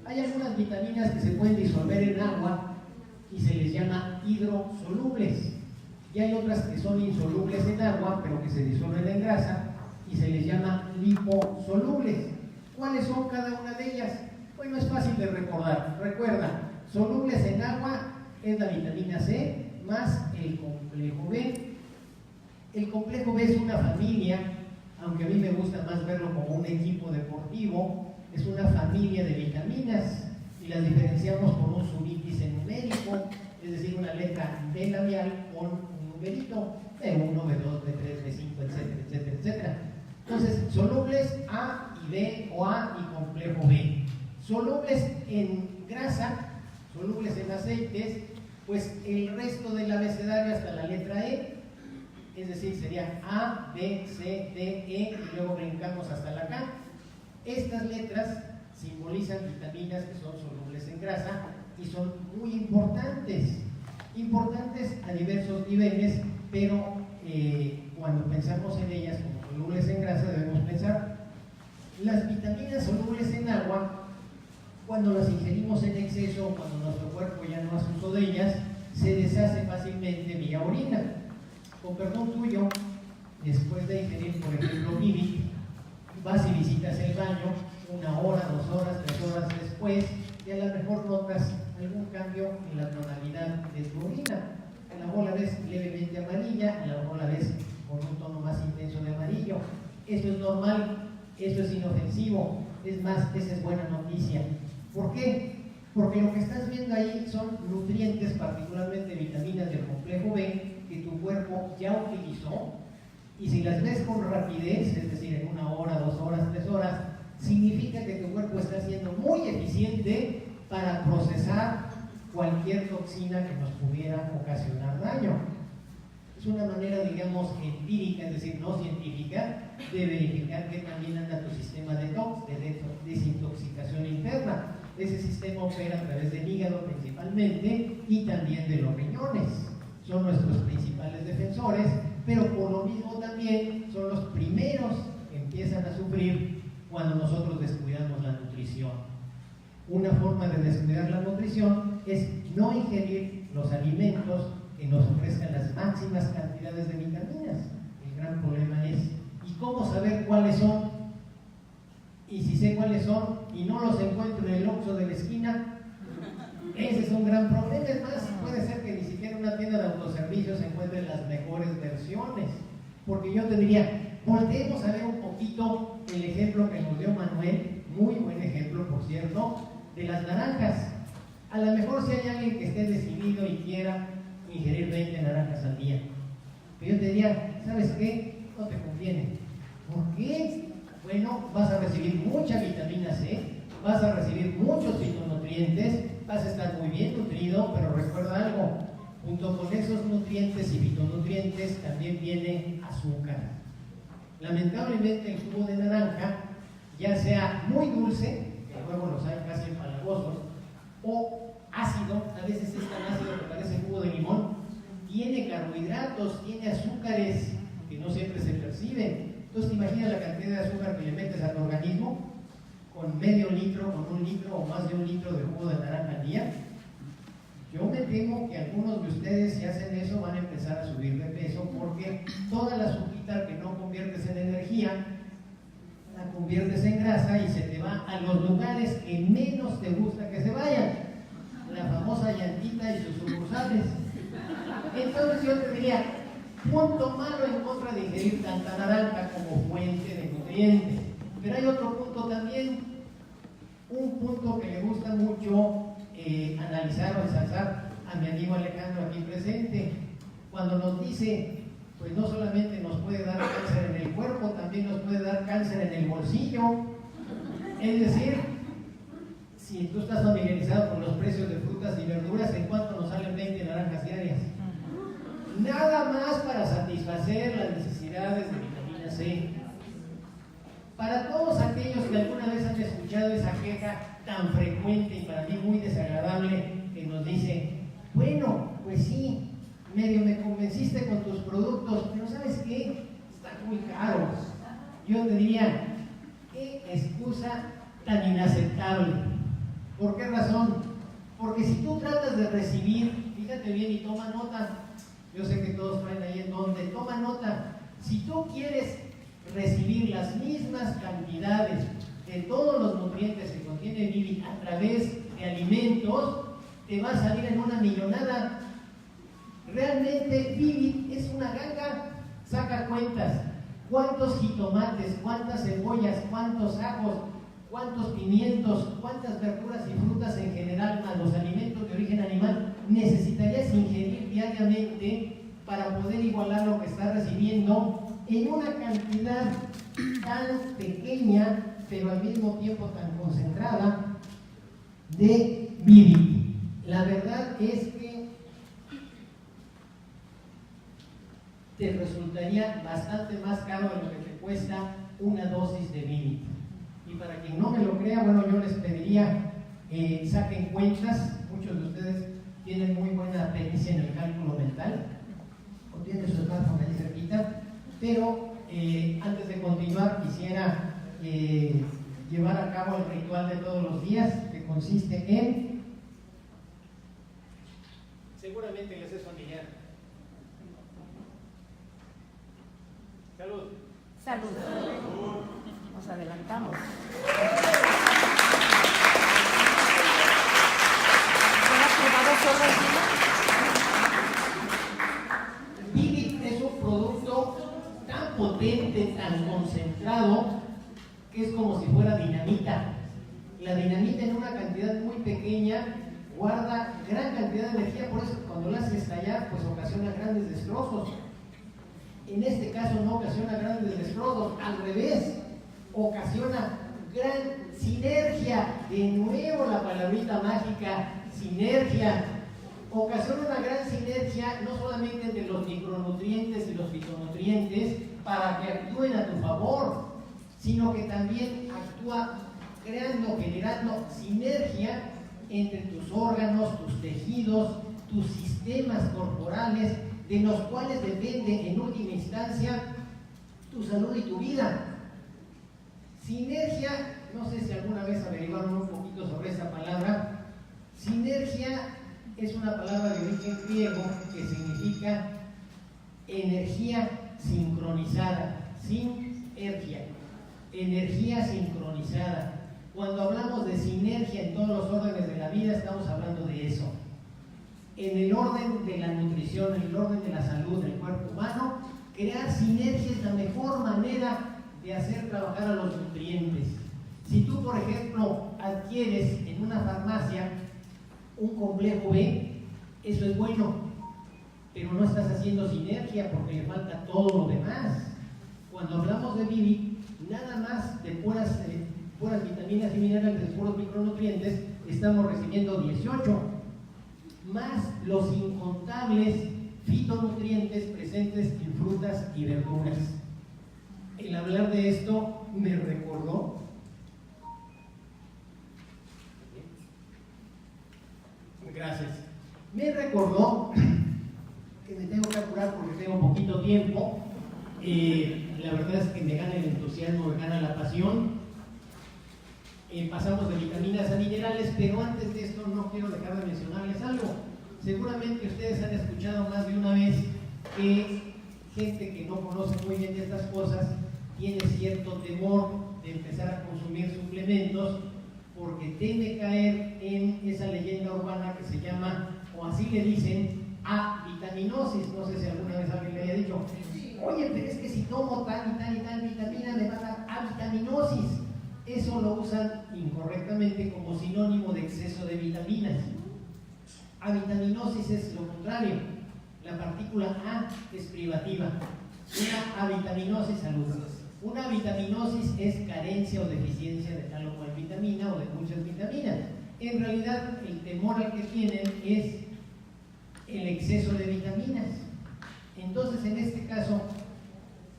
Hay algunas vitaminas que se pueden disolver en agua y se les llama hidrosolubles, y hay otras que son insolubles en agua pero que se disuelven en grasa y se les llama liposolubles. ¿Cuáles son cada una de ellas? Bueno, es fácil de recordar. Recuerda, solubles en agua es la vitamina C más el complejo B. El complejo B es una familia, aunque a mí me gusta más verlo como un equipo deportivo, es una familia de vitaminas y las diferenciamos por un subíndice numérico, es decir, una letra B labial con un numerito, B1, B2, B3, B5, etcétera, etcétera, etcétera. Entonces, solubles A y B o A y complejo B. Solubles en grasa, solubles en aceites, pues el resto del abecedario hasta la letra E, es decir, sería A, B, C, D, E y luego brincamos hasta la K. Estas letras simbolizan vitaminas que son solubles en grasa y son muy importantes a diversos niveles, pero cuando pensamos en ellas como solubles en grasa debemos pensar las vitaminas solubles en agua. Cuando las ingerimos en exceso, cuando nuestro cuerpo ya no hace uso de ellas, se deshace fácilmente vía orina. Con perdón tuyo, después de ingerir, por ejemplo, Vivi, vas y visitas el baño 1 hora, 2 horas, 3 horas después, y a lo mejor notas algún cambio en la tonalidad de tu orina. A lo mejor la ves levemente amarilla, a lo mejor la ves con un tono más intenso de amarillo. Eso es normal, eso es inofensivo, es más, esa es buena noticia. ¿Por qué? Porque lo que estás viendo ahí son nutrientes, particularmente vitaminas del complejo B, que tu cuerpo ya utilizó, y si las ves con rapidez, es decir, en 1 hora, 2 horas, 3 horas, significa que tu cuerpo está siendo muy eficiente para procesar cualquier toxina que nos pudiera ocasionar daño. Es una manera, digamos, empírica, es decir, no científica, de verificar que también anda tu sistema de desintoxicación interna. Ese sistema opera a través del hígado principalmente y también de los riñones. Son nuestros principales defensores, pero por lo mismo también son los primeros que empiezan a sufrir cuando nosotros descuidamos la nutrición. Una forma de descuidar la nutrición es no ingerir los alimentos que nos ofrezcan las máximas cantidades de vitaminas. El gran problema es, ¿y cómo saber cuáles son? Y si sé cuáles son y no los encuentro en el Oxxo de la esquina, ese es un gran problema. Es más, puede ser que ni siquiera en una tienda de autoservicio se encuentren las mejores versiones. Porque yo te diría, volteemos a ver un poquito el ejemplo que nos dio Manuel, muy buen ejemplo, por cierto, de las naranjas. A lo mejor si hay alguien que esté decidido y quiera ingerir 20 naranjas al día, pero yo te diría, ¿sabes qué? No te conviene. ¿Por qué? Bueno, vas a recibir mucha vitamina C, vas a recibir muchos fitonutrientes, vas a estar muy bien nutrido, pero recuerda algo, junto con esos nutrientes y fitonutrientes también viene azúcar. Lamentablemente el jugo de naranja, ya sea muy dulce, que luego los hay casi empalagosos, o ácido, a veces es tan ácido que parece jugo de limón, tiene carbohidratos, tiene azúcares, que no siempre se perciben. Entonces, ¿te imaginas la cantidad de azúcar que le metes al organismo? Con medio litro, con 1 litro o más de 1 litro de jugo de naranja al día. Yo me temo que algunos de ustedes, si hacen eso, van a empezar a subir de peso, porque toda la azúcar que no conviertes en energía, la conviertes en grasa y se te va a los lugares que menos te gusta que se vayan. La famosa llantita y sus sucursales. Entonces yo te diría, punto malo en contra de ingerir tanta naranja como fuente de nutrientes. Pero hay otro punto también, un punto que le gusta mucho analizar o ensalzar a mi amigo Alejandro aquí presente, cuando nos dice, pues no solamente nos puede dar cáncer en el cuerpo, también nos puede dar cáncer en el bolsillo. Es decir, si tú estás familiarizado con los precios de frutas y verduras, ¿en cuánto nos salen 20 naranjas diarias? Nada más para satisfacer las necesidades de vitamina C. Para todos aquellos que alguna vez han escuchado esa queja tan frecuente y para mí muy desagradable, que nos dice, bueno, pues sí, medio me convenciste con tus productos, pero ¿sabes qué? Están muy caros. Yo te diría, qué excusa tan inaceptable. ¿Por qué razón? Porque si tú tratas de recibir, fíjate bien y toma nota, yo sé que todos traen ahí en donde, toma nota, si tú quieres recibir las mismas cantidades de todos los nutrientes que contiene Vivit a través de alimentos, te va a salir en una millonada. Realmente Vivit es una ganga. Saca cuentas, cuántos jitomates, cuántas cebollas, cuántos ajos, cuántos pimientos, cuántas verduras y frutas en general, más los alimentos de origen animal, necesitarías ingerir diariamente para poder igualar lo que estás recibiendo en una cantidad tan pequeña, pero al mismo tiempo tan concentrada, de Vivit. La verdad es que te resultaría bastante más caro de lo que te cuesta una dosis de Vivit. Y para quien no me lo crea, bueno, yo les pediría saquen cuentas. Muchos de ustedes tienen muy buena pericia en el cálculo mental, o tienen su smartphone ahí cerquita. Pero antes de continuar quisiera llevar a cabo el ritual de todos los días, que consiste en, seguramente les es familiar. Salud. Salud. Nos adelantamos. ¿Has probado solo el vino? Vivit es un producto tan potente, tan concentrado, que es como si fuera dinamita. La dinamita en una cantidad muy pequeña guarda gran cantidad de energía, por eso cuando la hace estallar, pues ocasiona grandes destrozos. En este caso no ocasiona grandes destrozos, al revés, ocasiona gran sinergia. De nuevo la palabrita mágica, sinergia. Ocasiona una gran sinergia no solamente entre los micronutrientes y los fitonutrientes para que actúen a tu favor, sino que también actúa generando sinergia entre tus órganos, tus tejidos, tus sistemas corporales, de los cuales depende en última instancia tu salud y tu vida. Sinergia, no sé si alguna vez averiguaron un poquito sobre esa palabra. Sinergia es una palabra de origen griego que significa energía sincronizada, sinergia, energía sincronizada. Cuando hablamos de sinergia en todos los órdenes de la vida, estamos hablando de eso. En el orden de la nutrición, en el orden de la salud del cuerpo humano, crear sinergia es la mejor manera de hacer trabajar a los nutrientes. Si tú, por ejemplo, adquieres en una farmacia un complejo B, eso es bueno, pero no estás haciendo sinergia porque le falta todo lo demás. Cuando hablamos de Vivit, nada más de puras vitaminas y minerales, de puros micronutrientes, estamos recibiendo 18, más los incontables fitonutrientes presentes en frutas y verduras. El hablar de esto me recordó me recordó que me tengo que apurar porque tengo poquito tiempo, La verdad es que me gana el entusiasmo, me gana la pasión. Pasamos de vitaminas a minerales, pero antes de esto no quiero dejar de mencionarles algo. Seguramente ustedes han escuchado más de una vez que gente que no conoce muy bien de estas cosas tiene cierto temor de empezar a consumir suplementos porque teme caer en esa leyenda urbana que se llama, o así le dicen, avitaminosis. No sé si alguna vez alguien le haya dicho, oye, pero es que si tomo tal y tal y tal vitamina me va a dar avitaminosis. Eso lo usan incorrectamente como sinónimo de exceso de vitaminas. Avitaminosis es lo contrario. La partícula A es privativa. Una avitaminosis, saludos. Una avitaminosis es carencia o deficiencia de tal o cual vitamina o de muchas vitaminas. En realidad, el temor al que tienen es el exceso de vitaminas. Entonces, en este caso,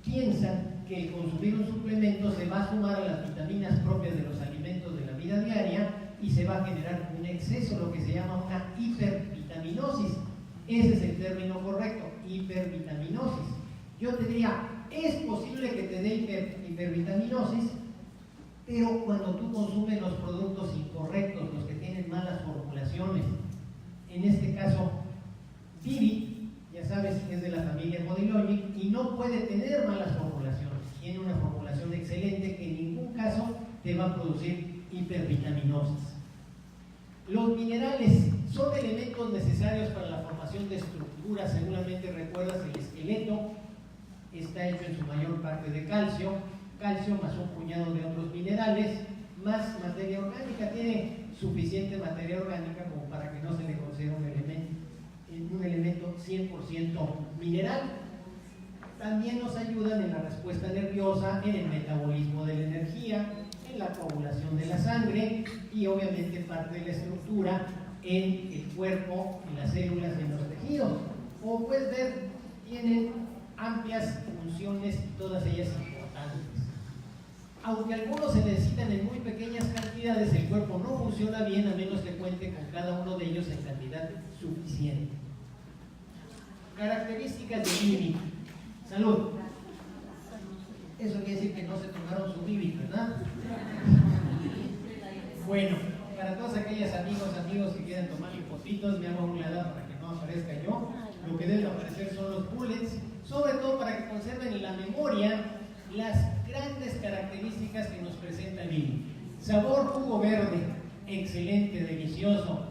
piensan que el consumir un suplemento se va a sumar a las vitaminas propias de los alimentos de la vida diaria y se va a generar un exceso, lo que se llama una hipervitaminosis. Ese es el término correcto, hipervitaminosis. Yo te diría, es posible que te dé hipervitaminosis, pero cuando tú consumes los productos incorrectos, los que tienen malas formulaciones, en este caso, Vivi, ya sabes que es de la familia Modilogic y no puede tener malas formulaciones. Tiene una formulación excelente que en ningún caso te va a producir hipervitaminosis. Los minerales son elementos necesarios para la formación de estructuras. Seguramente recuerdas el esqueleto está hecho en su mayor parte de calcio más un puñado de otros minerales, más materia orgánica. Tiene suficiente materia orgánica como para que no se le considere un elemento 100% mineral. También nos ayudan en la respuesta nerviosa, en el metabolismo de la energía, en la coagulación de la sangre y obviamente parte de la estructura en el cuerpo, en las células, en los tejidos. Como puedes ver, tienen amplias funciones y todas ellas importantes. Aunque algunos se necesitan en muy pequeñas cantidades, el cuerpo no funciona bien a menos que cuente con cada uno de ellos en cantidad suficiente. Características de Vivi. Salud. Eso quiere decir que no se tomaron su Vivi, ¿verdad? Bueno, para todos aquellos amigos que quieran tomar fotitos, me hago un lado para que no aparezca yo. Lo que deben aparecer son los bullets, sobre todo para que conserven en la memoria las grandes características que nos presenta el Vivi. Sabor jugo verde, excelente, delicioso,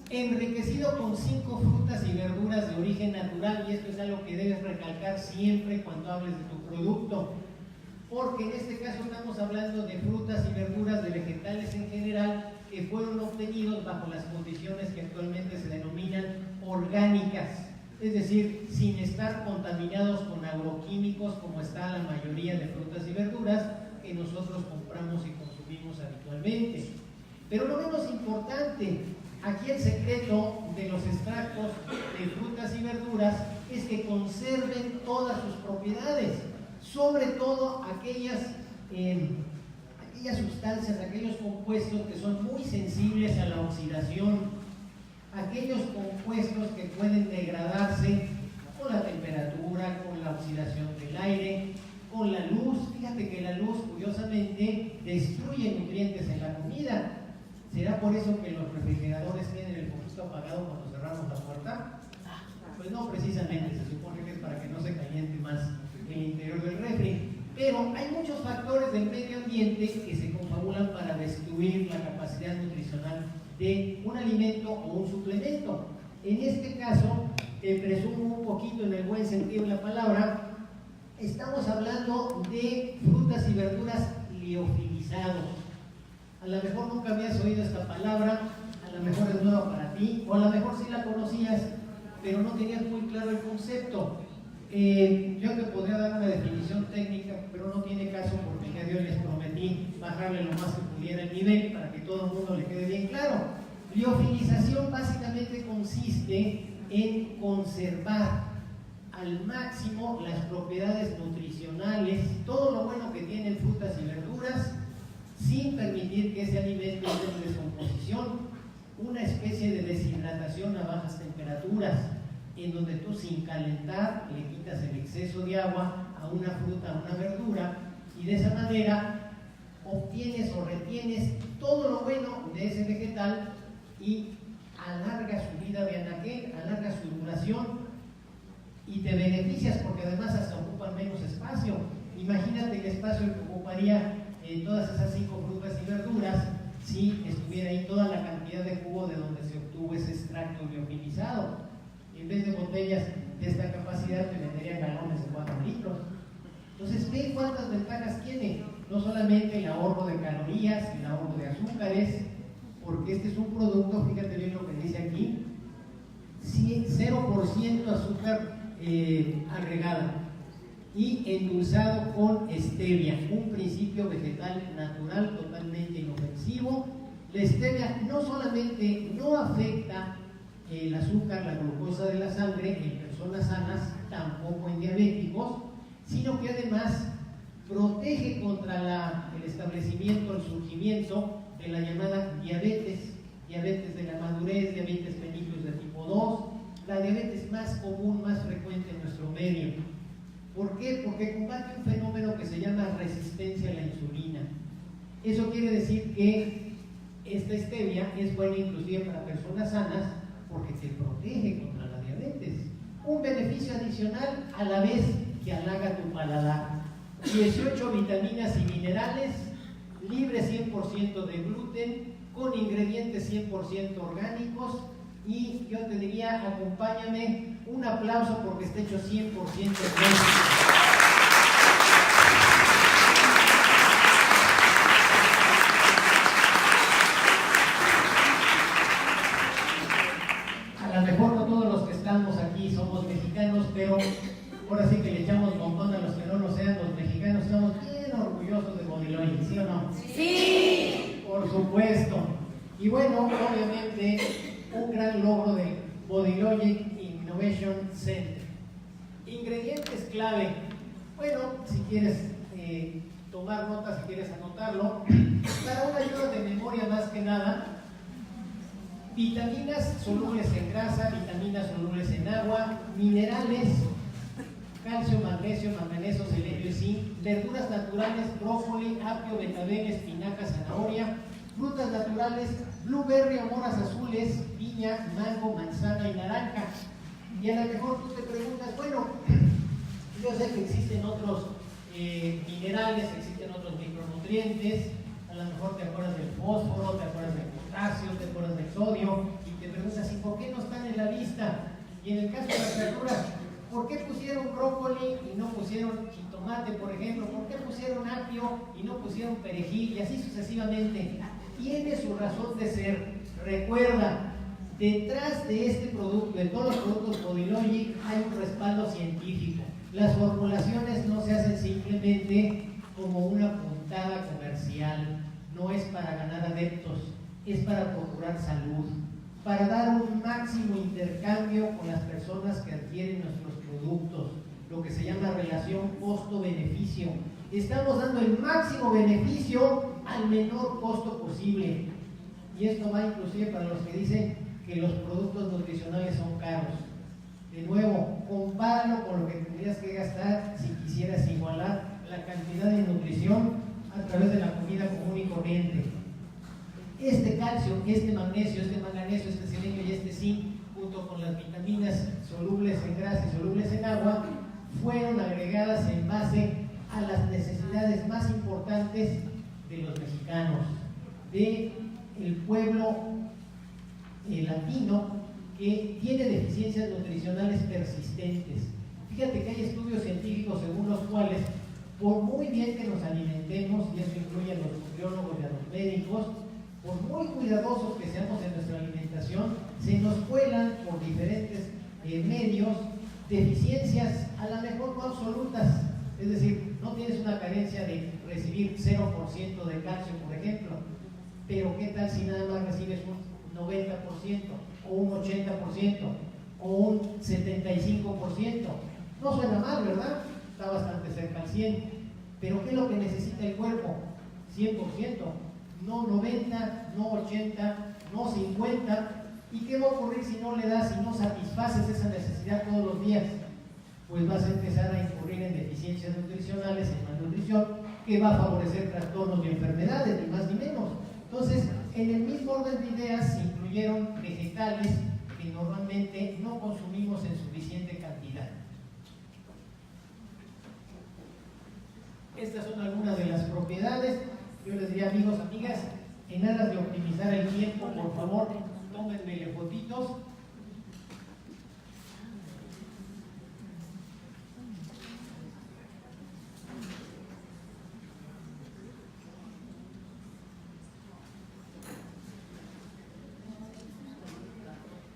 enriquecido con 5 frutas y verduras de origen natural, y esto es algo que debes recalcar siempre cuando hables de tu producto, porque en este caso estamos hablando de frutas y verduras, de vegetales en general, que fueron obtenidos bajo las condiciones que actualmente se denominan orgánicas, es decir, sin estar contaminados con agroquímicos como está la mayoría de frutas y verduras que nosotros compramos y consumimos habitualmente. Pero lo menos importante, aquí el secreto de los extractos de frutas y verduras es que conserven todas sus propiedades, sobre todo aquellas sustancias, aquellos compuestos que son muy sensibles a la oxidación, aquellos compuestos que pueden degradarse con la temperatura, con la oxidación del aire, con la luz. Fíjate que la luz, curiosamente, destruye nutrientes en la comida. ¿Será por eso que los refrigeradores tienen el foquito apagado cuando cerramos la puerta? Pues no precisamente, se supone que es para que no se caliente más el interior del refri. Pero hay muchos factores del medio ambiente que se confabulan para destruir la capacidad nutricional de un alimento o un suplemento. En este caso, presumo un poquito en el buen sentido de la palabra, estamos hablando de frutas y verduras liofilizados. A lo mejor nunca habías oído esta palabra, a lo mejor es nueva para ti, o a lo mejor sí la conocías, pero no tenías muy claro el concepto. Yo te podría dar una definición técnica, pero no tiene caso porque ya Dios les prometí bajarle lo más que pudiera el nivel para que todo el mundo le quede bien claro. Liofilización básicamente consiste en conservar al máximo las propiedades nutricionales, todo lo bueno que tienen frutas y verduras, sin permitir que ese alimento entre en descomposición, una especie de deshidratación a bajas temperaturas, en donde tú sin calentar le quitas el exceso de agua a una fruta, a una verdura, y de esa manera obtienes o retienes todo lo bueno de ese vegetal y alarga su vida de anaquel, alarga su duración y te beneficias porque además hasta ocupan menos espacio. Imagínate el espacio que ocuparía todas esas 5 frutas y verduras si estuviera ahí toda la cantidad de jugo de donde se obtuvo ese extracto liofilizado. En vez de botellas de esta capacidad te venderían galones de 4 litros. Entonces, ve cuántas ventajas tiene. No solamente el ahorro de calorías, el ahorro de azúcares, porque este es un producto, fíjate bien lo que dice aquí, 0% azúcar agregada y endulzado con stevia, un principio vegetal natural totalmente inofensivo. La stevia no solamente no afecta el azúcar, la glucosa de la sangre en personas sanas, tampoco en diabéticos, sino que además protege contra el establecimiento, el surgimiento de la llamada diabetes de la madurez, diabetes mellitus de tipo 2, la diabetes más común, más frecuente en nuestro medio. ¿Por qué? Porque combate un fenómeno que se llama resistencia a la insulina. Eso quiere decir que esta stevia es buena inclusive para personas sanas porque te protege contra la diabetes. Un beneficio adicional a la vez que halaga tu paladar. 18 vitaminas y minerales, libre 100% de gluten, con ingredientes 100% orgánicos, y yo te diría, acompáñame, un aplauso porque está hecho 100% en México. A lo mejor no todos los que estamos aquí somos mexicanos, pero ahora sí que le echamos montón a los que no lo sean. Los mexicanos estamos bien orgullosos de Bodilogic, ¿sí o no? ¡Sí! Por supuesto. Y bueno, obviamente, un gran logro de Bodilogic Innovation Center. Ingredientes clave. Bueno, si quieres tomar notas, si quieres anotarlo, para una ayuda de memoria más que nada, vitaminas solubles en grasa, vitaminas solubles en agua, minerales, calcio, magnesio, manganeso, selenio y zinc, verduras naturales, brócoli, apio, betabel, espinaca, zanahoria, frutas naturales, blueberry, moras azules, piña, mango, manzana y naranja. Y a lo mejor tú te preguntas, bueno, yo sé que existen otros minerales, existen otros micronutrientes, a lo mejor te acuerdas del fósforo, te acuerdas del potasio, te acuerdas del sodio, y te preguntas, ¿y por qué no están en la lista? Y en el caso de las verduras, ¿por qué pusieron brócoli y no pusieron jitomate, por ejemplo? ¿Por qué pusieron apio y no pusieron perejil? Y así sucesivamente. Tiene su razón de ser. Recuerda, detrás de este producto, de todos los productos Bodilogic, hay un respaldo científico. Las formulaciones no se hacen simplemente como una puntada comercial. No es para ganar adeptos, es para procurar salud, para dar un máximo intercambio con las personas que adquieren nuestros productos, lo que se llama relación costo-beneficio. Estamos dando el máximo beneficio al menor costo posible. Y esto va inclusive para los que dicen que los productos nutricionales son caros. De nuevo, compáralo con lo que tendrías que gastar si quisieras igualar la cantidad de nutrición a través de la comida común y corriente. Este calcio, este magnesio, este manganeso, este selenio y este zinc, junto con las vitaminas solubles en grasa y solubles en agua, fueron agregadas en base a las necesidades más importantes de los mexicanos, del pueblo latino, que tiene deficiencias nutricionales persistentes. Fíjate que hay estudios científicos según los cuales, por muy bien que nos alimentemos, y eso incluye a los nutriólogos y a los médicos, por muy cuidadosos que seamos en nuestra alimentación, se nos cuelan por diferentes medios deficiencias, a lo mejor no absolutas. Es decir, no tienes una carencia de recibir 0% de calcio, por ejemplo, pero ¿qué tal si nada más recibes un 90% o un 80% o un 75%? No suena mal, ¿verdad? Está bastante cerca al 100%. Pero ¿qué es lo que necesita el cuerpo? 100%, no 90, no 80, no 50. ¿Y qué va a ocurrir si no le das, si no satisfaces esa necesidad todos los días? pues vas a empezar a incurrir en deficiencias nutricionales, en malnutrición, que va a favorecer trastornos y enfermedades, ni más ni menos. Entonces, en el mismo orden de ideas se incluyeron vegetales que normalmente no consumimos en suficiente cantidad. Estas son algunas de las propiedades. Yo les diría, amigos, amigas, en aras de optimizar el tiempo, por favor, tómenme fotitos.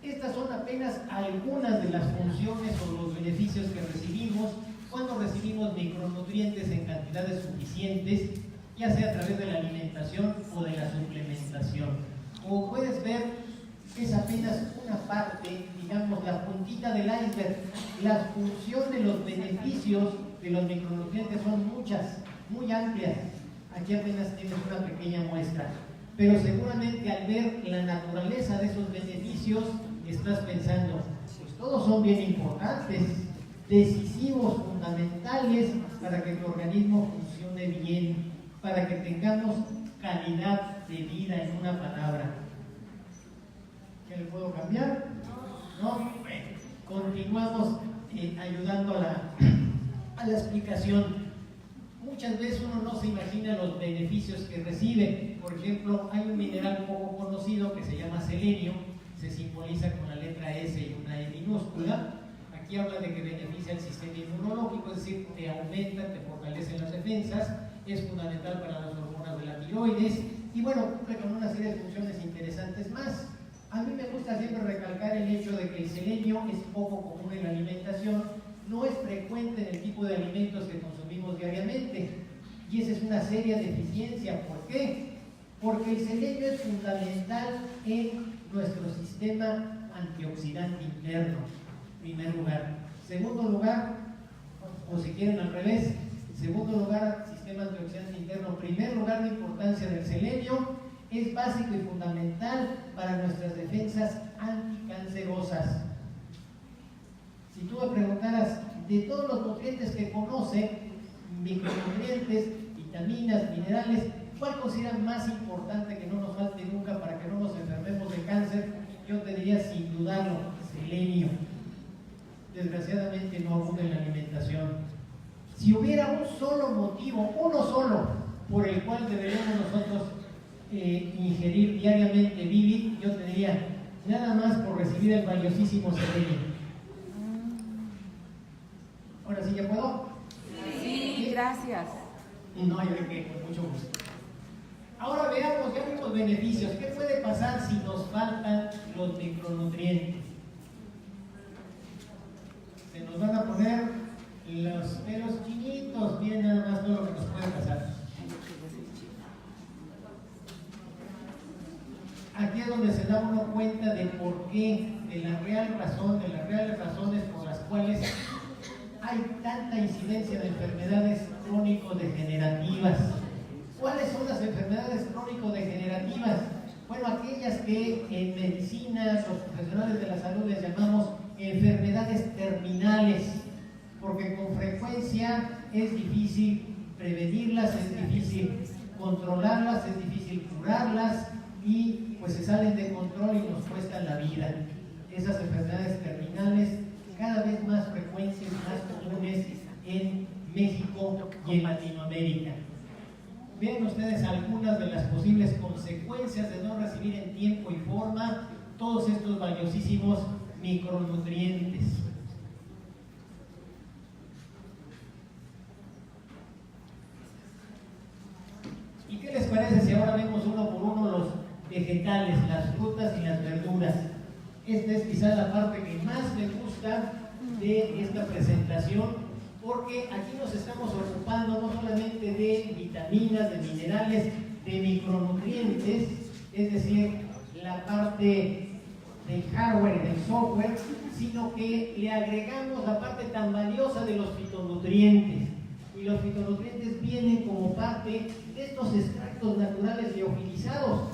Estas son apenas algunas de las funciones o los beneficios que recibimos cuando recibimos micronutrientes en cantidades suficientes, ya sea a través de la alimentación o de la suplementación. Como puedes ver, es apenas una parte, digamos, la puntita del iceberg. La función de los beneficios de los micronutrientes son muchas, muy amplias. Aquí apenas tienes una pequeña muestra. Pero seguramente al ver la naturaleza de esos beneficios, estás pensando, pues todos son bien importantes, decisivos, fundamentales para que tu organismo funcione bien, para que tengamos calidad de vida, en una palabra. ¿Qué le puedo cambiar? ¿No? Bueno, continuamos ayudando a la explicación. Muchas veces uno no se imagina los beneficios que recibe. Por ejemplo, hay un mineral poco conocido que se llama selenio, se simboliza con la letra S y una E minúscula. Aquí habla de que beneficia el sistema inmunológico, es decir, te aumenta, te fortalece las defensas, es fundamental para las hormonas de la tiroides y bueno, cumple con una serie de funciones interesantes más. A mí me gusta siempre recalcar el hecho de que el selenio es poco común en la alimentación, no es frecuente en el tipo de alimentos que consumimos diariamente y esa es una seria deficiencia. ¿Por qué? Porque el selenio es fundamental en nuestro sistema antioxidante interno, en primer lugar. Segundo lugar, o si quieren al revés, segundo lugar, sistema antioxidante interno. Primer lugar de importancia del selenio, es básico y fundamental para nuestras defensas anticancerosas. Si tú me preguntaras de todos los nutrientes que conoce, micronutrientes, vitaminas, minerales, ¿cuál consideran más importante que no nos falte nunca para que no nos enfermemos de cáncer? Yo te diría sin dudarlo, selenio. Desgraciadamente no abunda en la alimentación. Si hubiera un solo motivo, uno solo, por el cual deberíamos nosotros ingerir diariamente Vivi, yo te diría, nada más por recibir el valiosísimo selenio. ¿Ahora sí ya puedo? Sí, gracias. No, yo de qué, con mucho gusto. Ahora veamos, ya vimos beneficios. ¿Qué puede pasar si nos faltan los micronutrientes? Se nos van a poner los pelos chinitos. Miren nada más todo lo que nos puede pasar. Aquí es donde se da uno cuenta de por qué, de las reales razones por las cuales hay tanta incidencia de enfermedades crónico-degenerativas. ¿Cuáles son las enfermedades crónico-degenerativas? Bueno, aquellas que en medicina los profesionales de la salud les llamamos enfermedades terminales, porque con frecuencia es difícil prevenirlas, es difícil controlarlas, es difícil curarlas y pues se salen de control y nos cuestan la vida. Esas enfermedades terminales cada vez más frecuentes y más comunes en México y en Latinoamérica. Vean ustedes algunas de las posibles consecuencias de no recibir en tiempo y forma todos estos valiosísimos micronutrientes. ¿Y qué les parece si ahora vemos uno por uno los vegetales, las frutas y las verduras? Esta es quizás la parte que más me gusta de esta presentación, porque aquí nos estamos ocupando no solamente de vitaminas, de minerales, de micronutrientes, es decir, la parte del hardware y del software, sino que le agregamos la parte tan valiosa de los fitonutrientes. Y los fitonutrientes vienen como parte de estos extractos naturales liofilizados.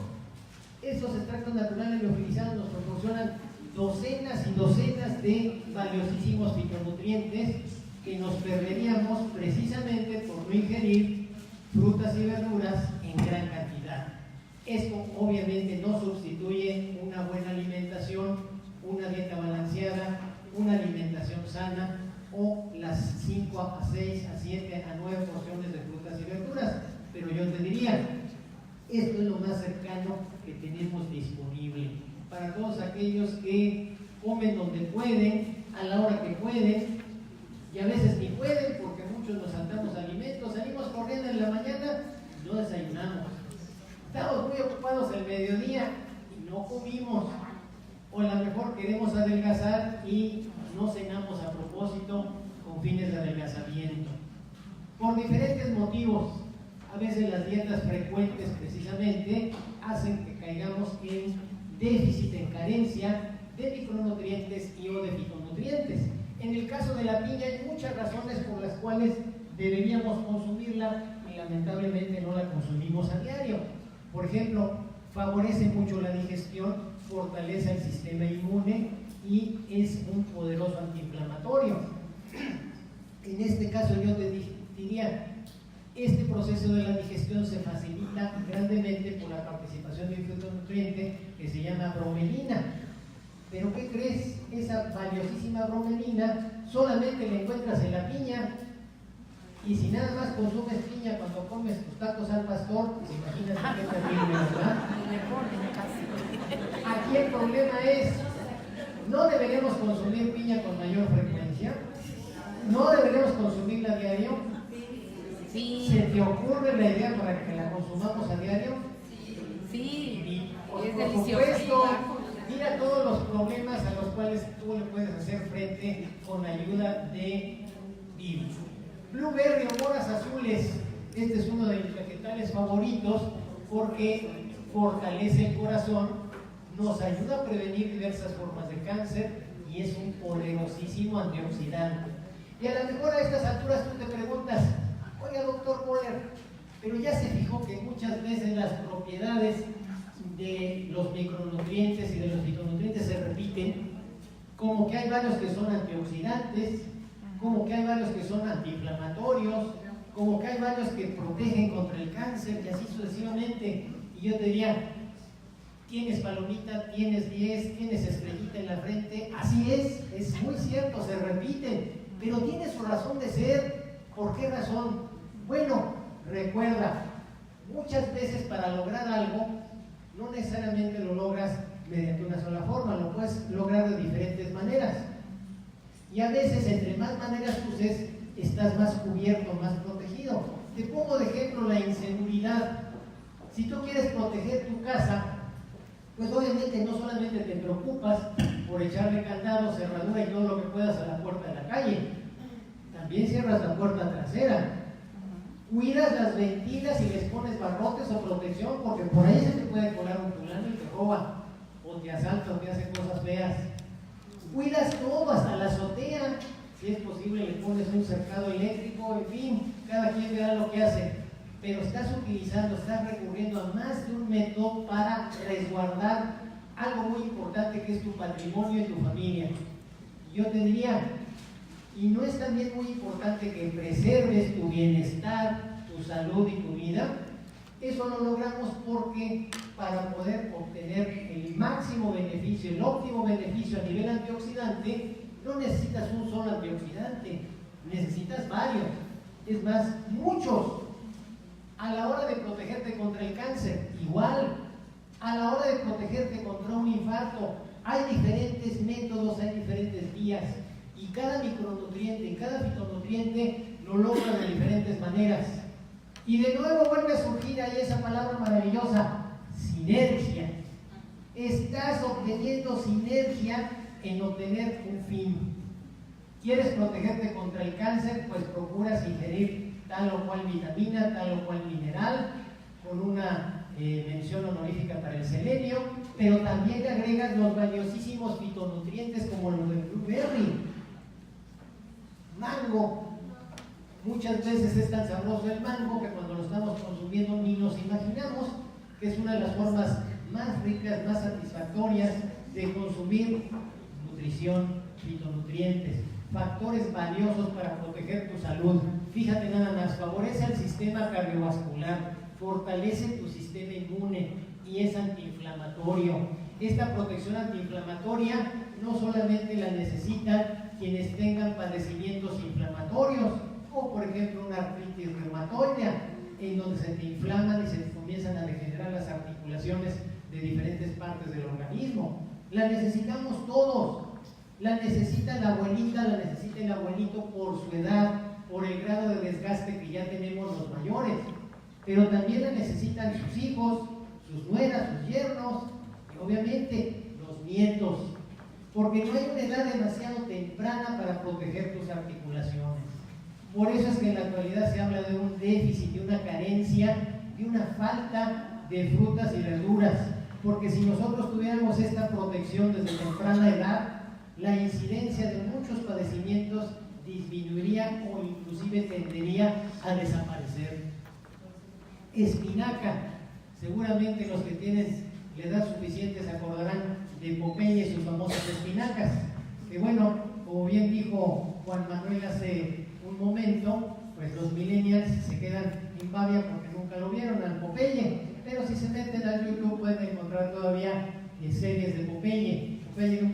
Estos extractos naturales liofilizados nos proporcionan docenas y docenas de valiosísimos fitonutrientes que nos perderíamos precisamente por no ingerir frutas y verduras en gran cantidad. Esto obviamente no sustituye una buena alimentación, una dieta balanceada, una alimentación sana o las 5 a 6, a 7, a 9 porciones de frutas y verduras. Pero yo te diría, esto es lo más cercano que tenemos disponible para todos aquellos que comen donde pueden, a la hora que pueden, y a veces ni pueden porque muchos nos saltamos alimentos, salimos corriendo en la mañana y no desayunamos. Estamos muy ocupados el mediodía y no comimos. O a lo mejor queremos adelgazar y no cenamos a propósito con fines de adelgazamiento. Por diferentes motivos, a veces las dietas frecuentes precisamente hacen que caigamos en déficit, en carencia de micronutrientes y o de fitonutrientes. En el caso de la piña hay muchas razones por las cuales deberíamos consumirla y lamentablemente no la consumimos a diario. Por ejemplo, favorece mucho la digestión, fortalece el sistema inmune y es un poderoso antiinflamatorio. En este caso yo te diría, este proceso de la digestión se facilita grandemente por la participación de un fitonutriente que se llama bromelina. Pero ¿qué crees? Esa valiosísima bromelina solamente la encuentras en la piña. Y si nada más consumes piña cuando comes tus tacos al pastor, pues imagínate qué terrible, ¿verdad? Aquí el problema es, no deberíamos consumir piña con mayor frecuencia, no deberíamos consumirla a diario. Sí. ¿Se te ocurre la idea para que la consumamos a diario? Sí, Y es por delicioso. supuesto, mira todos los problemas a los cuales tú le puedes hacer frente con la ayuda de Vivi. Blueberry o moras azules, este es uno de mis vegetales favoritos porque fortalece el corazón, nos ayuda a prevenir diversas formas de cáncer y es un poderosísimo antioxidante. Y a lo mejor a estas alturas tú te preguntas, oiga doctor Moller, pero ya se fijó que muchas veces las propiedades de los micronutrientes y de los fitonutrientes se repiten, como que hay varios que son antioxidantes, como que hay varios que son antiinflamatorios, como que hay varios que protegen contra el cáncer y así sucesivamente. Y yo te diría, tienes palomita, tienes 10, tienes estrellita en la frente, así es muy cierto, se repiten, pero tiene su razón de ser. ¿Por qué razón? Bueno, recuerda, muchas veces para lograr algo, no necesariamente lo logras mediante una sola forma, lo puedes lograr de diferentes maneras. Y a veces, entre más maneras uses, estás más cubierto, más protegido. Te pongo de ejemplo la inseguridad. Si tú quieres proteger tu casa, pues obviamente no solamente te preocupas por echarle candado, cerradura y todo lo que puedas a la puerta de la calle, también cierras la puerta trasera. Cuidas las ventilas y les pones barrotes o protección, porque por ahí se te puede colar un fulano y te roba, o te asalta o te hace cosas feas. Cuidas todo, hasta la azotea, si es posible le pones un cercado eléctrico, en fin, cada quien verá lo que hace, pero estás recurriendo a más de un método para resguardar algo muy importante que es tu patrimonio y tu familia. Yo te diría, y no es también muy importante que preserves tu bienestar, tu salud y tu vida. Eso lo logramos porque para poder obtener el máximo beneficio, el óptimo beneficio a nivel antioxidante, no necesitas un solo antioxidante, necesitas varios, es más, muchos. A la hora de protegerte contra el cáncer, igual. A la hora de protegerte contra un infarto, hay diferentes métodos, hay diferentes vías, y cada micronutriente, cada fitonutriente lo logra de diferentes maneras. Y de nuevo vuelve a surgir ahí esa palabra maravillosa, sinergia. Estás obteniendo sinergia en obtener un fin. ¿Quieres protegerte contra el cáncer? Pues procuras ingerir tal o cual vitamina, tal o cual mineral, con una mención honorífica para el selenio, pero también le agregas los valiosísimos fitonutrientes como los del blueberry, mango. Muchas veces es tan sabroso el mango que cuando lo estamos consumiendo ni nos imaginamos que es una de las formas más ricas, más satisfactorias de consumir nutrición, fitonutrientes, factores valiosos para proteger tu salud. Fíjate nada más, favorece al sistema cardiovascular, fortalece tu sistema inmune y es antiinflamatorio. Esta protección antiinflamatoria no solamente la necesitan quienes tengan padecimientos inflamatorios, o por ejemplo una artritis reumatoidea, en donde se te inflaman y se comienzan a degenerar las articulaciones de diferentes partes del organismo. La necesitamos todos. La necesita la abuelita, la necesita el abuelito por su edad, por el grado de desgaste que ya tenemos los mayores. Pero también la necesitan sus hijos, sus nueras, sus yernos y obviamente los nietos. Porque no hay una edad demasiado temprana para proteger tus articulaciones. Por eso es que en la actualidad se habla de un déficit, de una carencia, de una falta de frutas y verduras. Porque si nosotros tuviéramos esta protección desde temprana edad, la incidencia de muchos padecimientos disminuiría o inclusive tendería a desaparecer. Espinaca, seguramente los que tienen la edad suficiente se acordarán de Popeye y sus famosas espinacas, que bueno, como bien dijo Juan Manuel hace un momento, pues los millennials se quedan en babia porque nunca lo vieron al Popeye, pero si se meten al YouTube pueden encontrar todavía series de Popeye. Popeye era un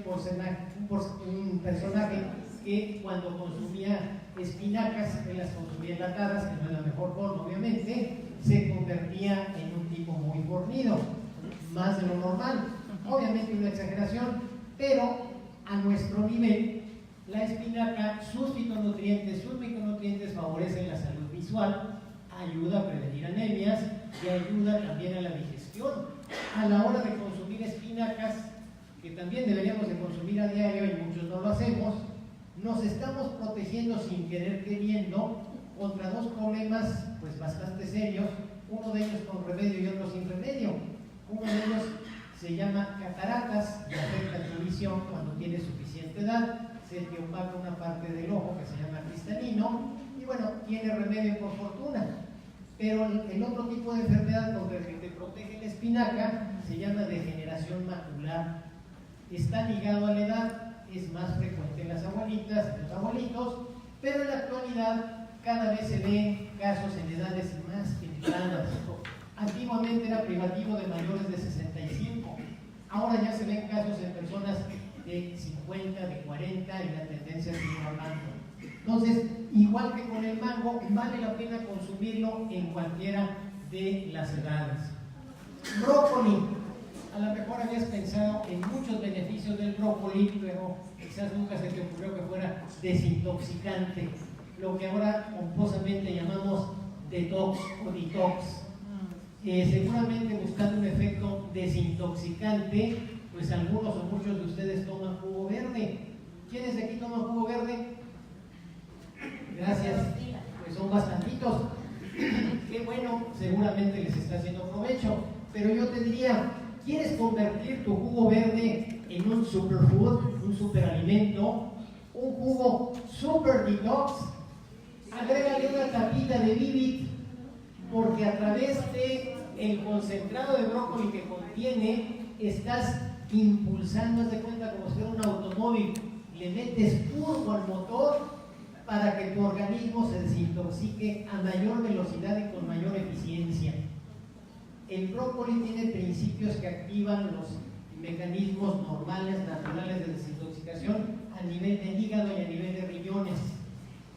personaje que cuando consumía espinacas, él las consumía enlatadas, que no es la mejor forma obviamente, se convertía en un tipo muy fornido, más de lo normal, obviamente una exageración, pero a nuestro nivel, la espinaca, sus fitonutrientes favorecen la salud visual, ayuda a prevenir anemias y ayuda también a la digestión. A la hora de consumir espinacas, que también deberíamos de consumir a diario y muchos no lo hacemos, nos estamos protegiendo sin querer queriendo contra dos problemas pues bastante serios, uno de ellos con remedio y otro sin remedio. Uno de ellos se llama cataratas, que afecta tu visión cuando tienes suficiente edad, se te opaca una parte del ojo que se llama cristalino, y bueno, tiene remedio por fortuna. Pero el otro tipo de enfermedad contra el que te protege la espinaca se llama degeneración macular. Está ligado a la edad, es más frecuente en las abuelitas, en los abuelitos, pero en la actualidad cada vez se ven casos en edades más tempranas. Antiguamente era privativo de mayores de 65, ahora ya se ven casos en personas de 50, de 40 y la tendencia sigue bajando. Entonces, igual que con el mango, vale la pena consumirlo en cualquiera de las edades. Brócoli. A lo mejor habías pensado en muchos beneficios del brócoli, pero quizás nunca se te ocurrió que fuera desintoxicante, lo que ahora pomposamente llamamos detox o detox. Seguramente buscando un efecto desintoxicante, pues algunos o muchos de ustedes toman jugo verde. ¿Quiénes de aquí toman jugo verde? Gracias, pues son bastantitos. Qué bueno, seguramente les está haciendo provecho, pero yo te diría, ¿quieres convertir tu jugo verde en un superfood, un superalimento, un jugo super detox? Agrégale una tapita de Vivit, porque a través de el concentrado de brócoli que contiene, estás impulsando, haz de cuenta como si fuera un automóvil, le metes turbo al motor para que tu organismo se desintoxique a mayor velocidad y con mayor eficiencia. El brócoli tiene principios que activan los mecanismos normales, naturales de desintoxicación a nivel del hígado y a nivel de riñones.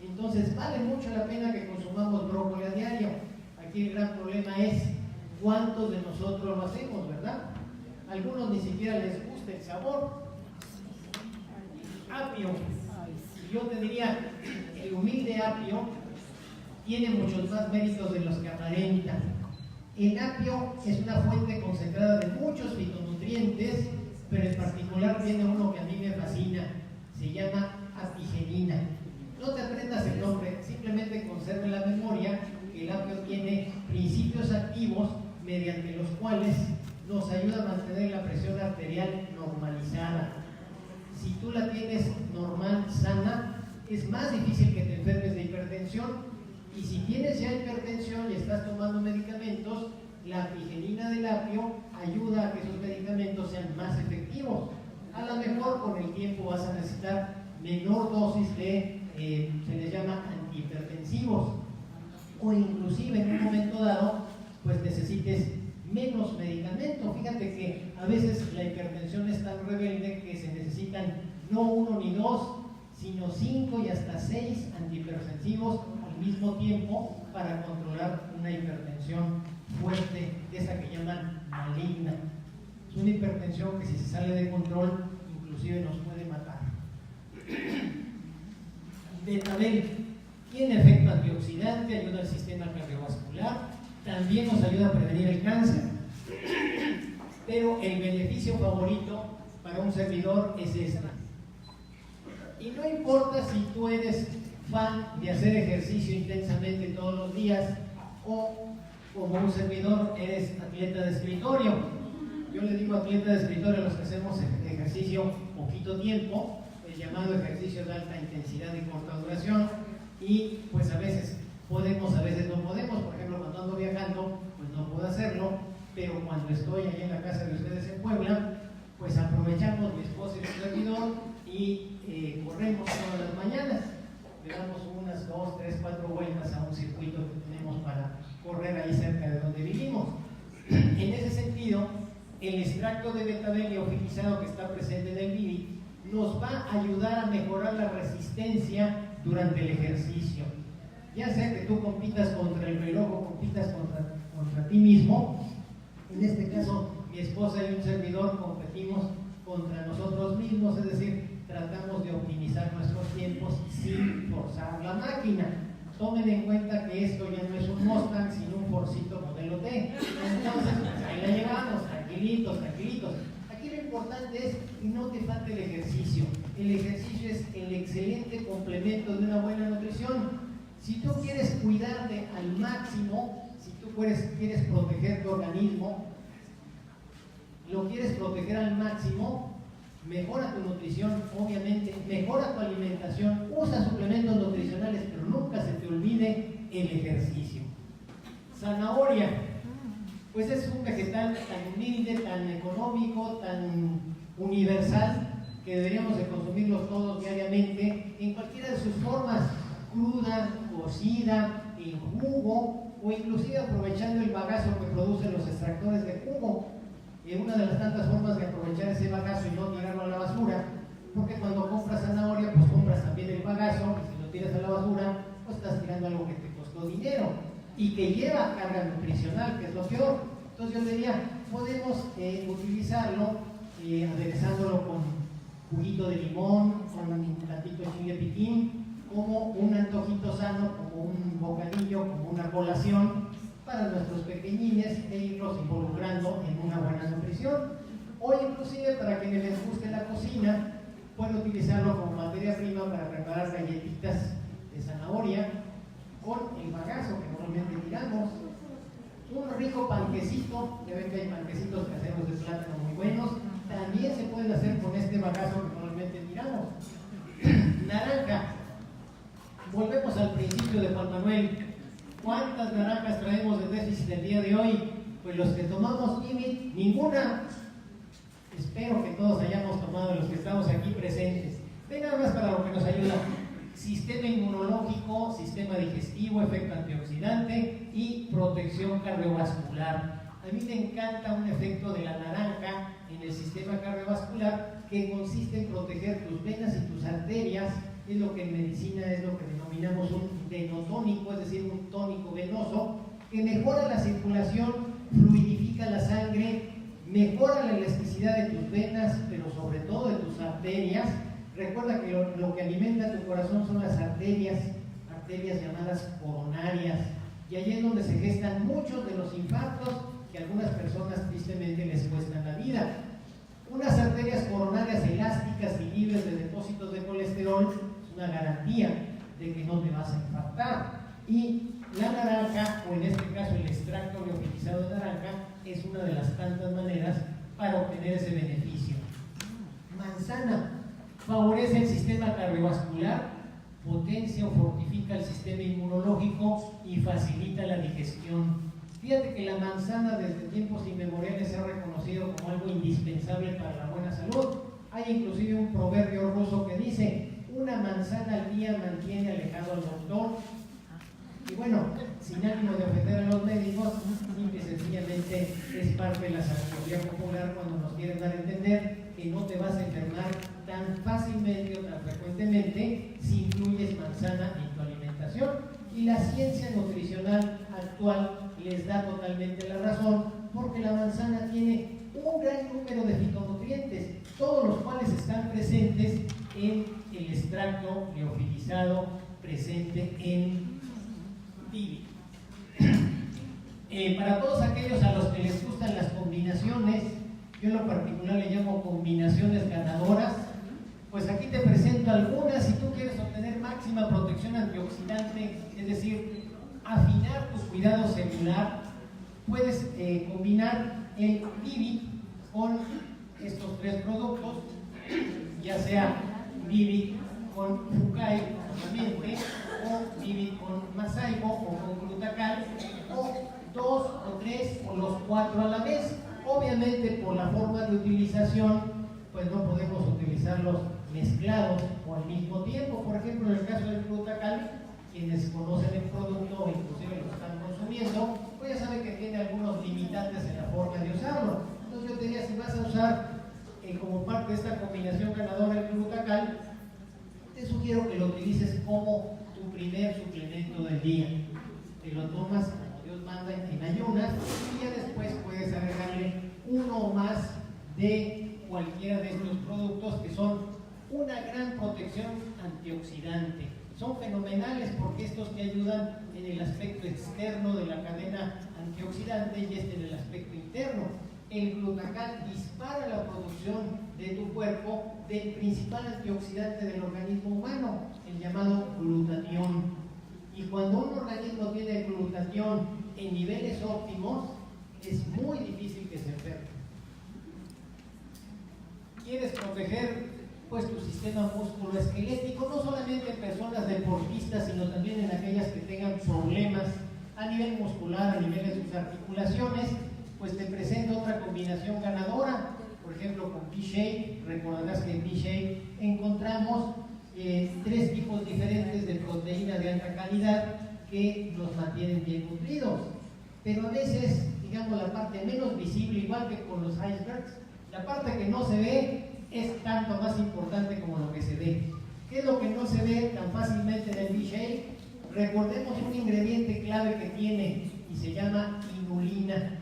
Entonces vale mucho la pena que consumamos brócoli a diario. Aquí el gran problema es cuántos de nosotros lo hacemos, ¿verdad? A algunos ni siquiera les gusta el sabor. Apio. Yo te diría, el humilde apio tiene muchos más méritos de los que aparentan. El apio es una fuente concentrada de muchos fitonutrientes, pero en particular tiene uno que a mí me fascina, se llama apigenina. No te aprendas el nombre, simplemente conserva en la memoria que el apio tiene principios activos mediante los cuales nos ayuda a mantener la presión arterial normalizada. Si tú la tienes normal, sana, es más difícil que te enfermes de hipertensión. Y si tienes ya hipertensión y estás tomando medicamentos, la apigenina del apio ayuda a que esos medicamentos sean más efectivos. A lo mejor con el tiempo vas a necesitar menor dosis de, se les llama antihipertensivos, o inclusive en un momento dado, pues necesites menos medicamento. Fíjate que a veces la hipertensión es tan rebelde que se necesitan no 1 ni 2, sino 5 y hasta 6 antihipertensivos al mismo tiempo para controlar una hipertensión fuerte, esa que llaman maligna. Es una hipertensión que si se sale de control, inclusive nos puede matar. Betabel tiene efecto antioxidante, ayuda al sistema cardiovascular, también nos ayuda a prevenir el cáncer. Pero el beneficio favorito para un servidor es este. Y no importa si tú eres fan de hacer ejercicio intensamente todos los días o como un servidor eres atleta de escritorio. Yo le digo atleta de escritorio a los que hacemos ejercicio poquito tiempo, el llamado ejercicio de alta intensidad y corta duración, y pues a veces podemos, a veces no podemos. Por ejemplo, cuando ando viajando, pues no puedo hacerlo, pero cuando estoy allí en la casa de ustedes en Puebla, pues aprovechamos mi esposa y mi servidor y corremos todas las mañanas. Le damos unas 2, 3, 4 vueltas a un circuito que tenemos para correr ahí cerca de donde vivimos. En ese sentido, el extracto de betabel liofilizado que está presente en el Vivi nos va a ayudar a mejorar la resistencia durante el ejercicio. Ya sea que tú compitas contra el reloj o compitas contra ti mismo, en este caso mi esposa y un servidor competimos contra nosotros mismos, es decir, tratamos de optimizar nuestros tiempos sin forzar la máquina. Tomen en cuenta que esto ya no es un Mustang, sino un Forcito modelo T. Entonces, ahí la llevamos, tranquilitos, tranquilitos. Aquí lo importante es que no te falte el ejercicio. El ejercicio es el excelente complemento de una buena nutrición. Si tú quieres cuidarte al máximo, si tú quieres proteger tu organismo, lo quieres proteger al máximo, mejora tu nutrición, obviamente, mejora tu alimentación, usa suplementos nutricionales, pero nunca se te olvide el ejercicio. Zanahoria, pues es un vegetal tan humilde, tan económico, tan universal, que deberíamos de consumirlos todos diariamente, en cualquiera de sus formas, cruda, cocida, en jugo, o inclusive aprovechando el bagazo que producen los extractores de jugo. Una de las tantas formas de aprovechar ese bagazo y no tirarlo a la basura, porque cuando compras zanahoria, pues compras también el bagazo, y si lo tiras a la basura, pues estás tirando algo que te costó dinero y que lleva carga nutricional, que es lo peor. Entonces yo diría, podemos utilizarlo aderezándolo con juguito de limón, con un platito de chile piquín, como un antojito sano, como un bocadillo, como una colación para nuestros pequeñines e irlos involucrando en una buena nutrición. O inclusive para quienes les guste la cocina, pueden utilizarlo como materia prima para preparar galletitas de zanahoria con el bagazo que normalmente tiramos. Un rico panquecito, ya ven que hay panquecitos caseros de plátano muy buenos, también se pueden hacer con este bagazo que normalmente tiramos. Naranja. Volvemos al principio de Juan Manuel. ¿Cuántas naranjas traemos de déficit el día de hoy? Pues los que tomamos IMIT, ninguna. Espero que todos hayamos tomado, los que estamos aquí presentes. Ven nada más para lo que nos ayuda. Sistema inmunológico, sistema digestivo, efecto antioxidante y protección cardiovascular. A mí me encanta un efecto de la naranja en el sistema cardiovascular que consiste en proteger tus venas y tus arterias. Es lo que en medicina es lo que denominamos un venotónico, es decir, un tónico venoso, que mejora la circulación, fluidifica la sangre, mejora la elasticidad de tus venas, pero sobre todo de tus arterias. Recuerda que lo que alimenta tu corazón son las arterias llamadas coronarias, y allí es donde se gestan muchos de los infartos que a algunas personas tristemente les cuestan la vida. Unas arterias coronarias elásticas y libres de depósitos de colesterol es una garantía de que no te vas a infartar. Y la naranja, o en este caso el extracto liofilizado de naranja, es una de las tantas maneras para obtener ese beneficio. Manzana favorece el sistema cardiovascular, potencia o fortifica el sistema inmunológico y facilita la digestión. Fíjate que la manzana desde tiempos inmemoriales se ha reconocido como algo indispensable para la buena salud. Hay inclusive un proverbio ruso que dice: una manzana al día mantiene alejado al doctor. Y bueno, sin ánimo de ofender a los médicos, simple y sencillamente es parte de la sabiduría popular cuando nos quieren dar a entender que no te vas a enfermar tan fácilmente o tan frecuentemente si incluyes manzana en tu alimentación. Y la ciencia nutricional actual les da totalmente la razón, porque la manzana tiene un gran número de fitonutrientes, todos los cuales están presentes en el extracto liofilizado presente en Vivi. Para todos aquellos a los que les gustan las combinaciones, yo en lo particular le llamo combinaciones ganadoras, pues aquí te presento algunas. Si tú quieres obtener máxima protección antioxidante, es decir, afinar tu cuidado celular, puedes combinar el Vivi con estos tres productos, ya sea Vivi con Fukai, obviamente, o Vivi con Masaibo o con Glutacal, o 2 o 3 o los 4 a la vez. Obviamente, por la forma de utilización, pues no podemos utilizarlos mezclados o al mismo tiempo. Por ejemplo, en el caso del Glutacal, quienes conocen el producto o inclusive lo están consumiendo, pues ya saben que tiene algunos limitantes en la forma de usarlo. Entonces yo te diría, si vas a usar como parte de esta combinación ganadora el Glutacal, te sugiero que lo utilices como tu primer suplemento del día. Te lo tomas como Dios manda en ayunas, y ya después puedes agregarle uno o más de cualquiera de estos productos, que son una gran protección antioxidante. Son fenomenales porque estos te ayudan en el aspecto externo de la cadena antioxidante y en el aspecto interno. El Glutacal dispara la producción de tu cuerpo del principal antioxidante del organismo humano, el llamado glutatión. Y cuando un organismo tiene glutatión en niveles óptimos, es muy difícil que se enferme. ¿Quieres proteger pues tu sistema musculoesquelético, no solamente en personas deportistas, sino también en aquellas que tengan problemas a nivel muscular, a nivel de sus articulaciones? Pues te presento otra combinación ganadora, por ejemplo con B-Shape. Recordarás que en B-Shape encontramos 3 tipos diferentes de proteína de alta calidad que nos mantienen bien nutridos, pero a veces, digamos, la parte menos visible, igual que con los icebergs, la parte que no se ve es tanto más importante como lo que se ve. ¿Qué es lo que no se ve tan fácilmente en el B-Shape? Recordemos un ingrediente clave que tiene y se llama inulina.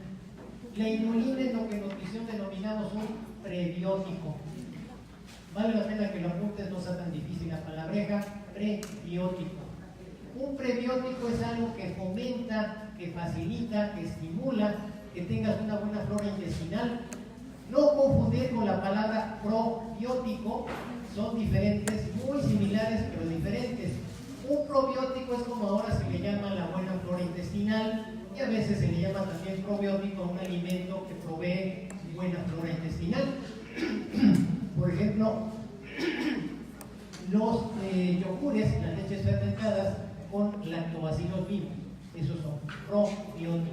La inulina es lo que en nutrición denominamos un prebiótico. Vale la pena que lo apuntes, no sea tan difícil la palabreja, prebiótico. Un prebiótico es algo que fomenta, que facilita, que estimula que tengas una buena flora intestinal. No confundir con la palabra probiótico, son diferentes, muy similares pero diferentes. Un probiótico es como ahora se le llama la buena flora intestinal, y a veces se le llama también probiótico a un alimento que provee buena flora intestinal. Por ejemplo, los yogures, las leches fermentadas con lactobacilos vivos, esos son probióticos.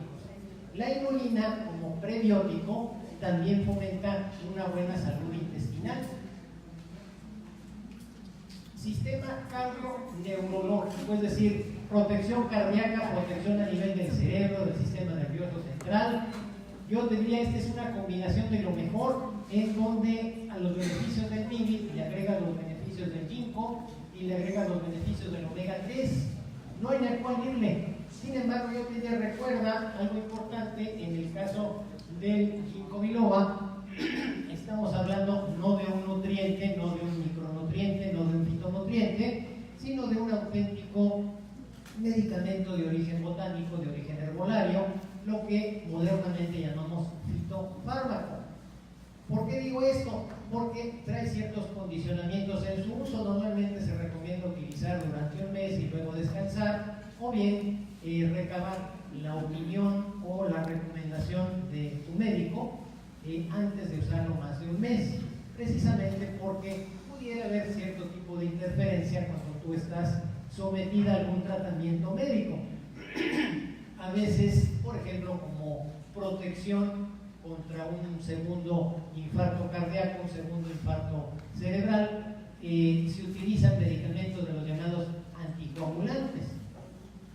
La inulina, como prebiótico, también fomenta una buena salud intestinal. Sistema cardioneurológico, es decir, protección cardíaca, protección a nivel del cerebro, del sistema nervioso central. Yo te diría, esta es una combinación de lo mejor, en donde a los beneficios del Vivi le agrega los beneficios del ginkgo y le agrega los beneficios del omega 3. No hay a cuál irle. Sin embargo, yo te diría, recuerda algo importante en el caso del ginkgo biloba. Estamos hablando no de un nutriente, no de un micronutriente, no de un fitonutriente, sino de un auténtico medicamento de origen botánico, de origen herbolario, lo que modernamente llamamos fitofármaco. ¿Por qué digo esto? Porque trae ciertos condicionamientos en su uso. Normalmente se recomienda utilizar durante un mes y luego descansar, o bien recabar la opinión o la recomendación de tu médico antes de usarlo más de un mes, precisamente porque pudiera haber cierto tipo de interferencia cuando tú estás sometida a algún tratamiento médico. A veces, por ejemplo, como protección contra un segundo infarto cardíaco, un segundo infarto cerebral. Se utilizan medicamentos de los llamados anticoagulantes.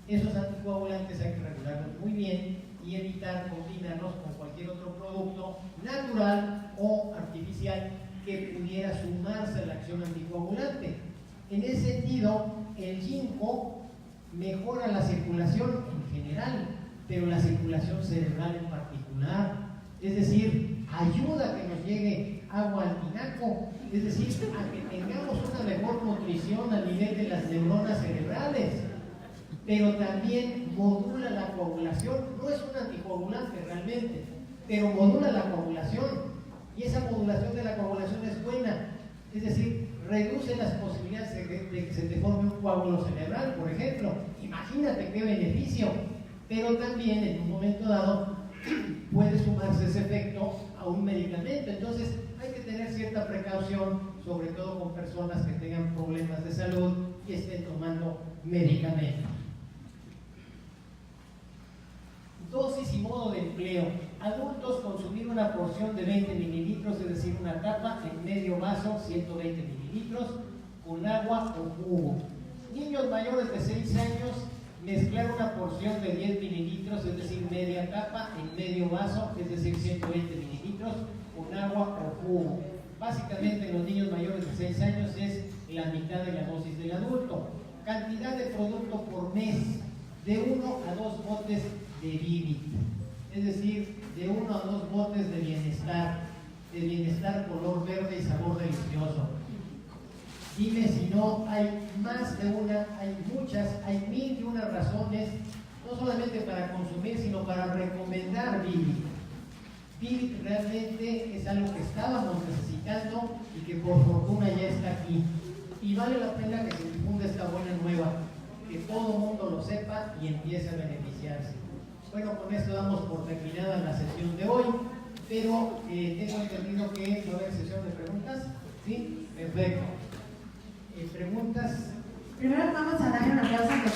Esos anticoagulantes hay que regularlos muy bien y evitar combinarlos con cualquier otro producto natural o artificial que pudiera sumarse a la acción anticoagulante. En ese sentido, el ginkgo mejora la circulación en general, pero la circulación cerebral en particular. Es decir, ayuda a que nos llegue agua al tinaco, es decir, a que tengamos una mejor nutrición a nivel de las neuronas cerebrales, pero también modula la coagulación. No es un anticoagulante realmente, pero modula la coagulación, y esa modulación de la coagulación es buena, es decir, reduce las posibilidades de que se te forme un coágulo cerebral, por ejemplo. Imagínate qué beneficio. Pero también en un momento dado puede sumarse ese efecto a un medicamento. Entonces hay que tener cierta precaución, sobre todo con personas que tengan problemas de salud y estén tomando medicamentos. Dosis y modo de empleo. Adultos, consumir una porción de 20 mililitros, es decir, una tapa en medio vaso, 120 mililitros, con agua o jugo. Niños mayores de 6 años, mezclar una porción de 10 mililitros, es decir, media tapa en medio vaso, es decir, 120 mililitros, con agua o jugo. Básicamente, en los niños mayores de 6 años es la mitad de la dosis del adulto. Cantidad de producto por mes, de 1 a 2 botes de Vivit, es decir, de 1 a 2 botes de bienestar color verde y sabor delicioso. Dime si no hay más de una, hay muchas, hay 1001 razones, no solamente para consumir, sino para recomendar Vivit. Vivit realmente es algo que estábamos necesitando y que por fortuna ya está aquí. Y vale la pena que se difunda esta buena nueva, que todo el mundo lo sepa y empiece a beneficiarse. Bueno, con esto damos por terminada la sesión de hoy, pero tengo entendido que va a haber sesión de preguntas. ¿Sí? Perfecto. ¿Preguntas? Primero vamos a darle un aplauso a los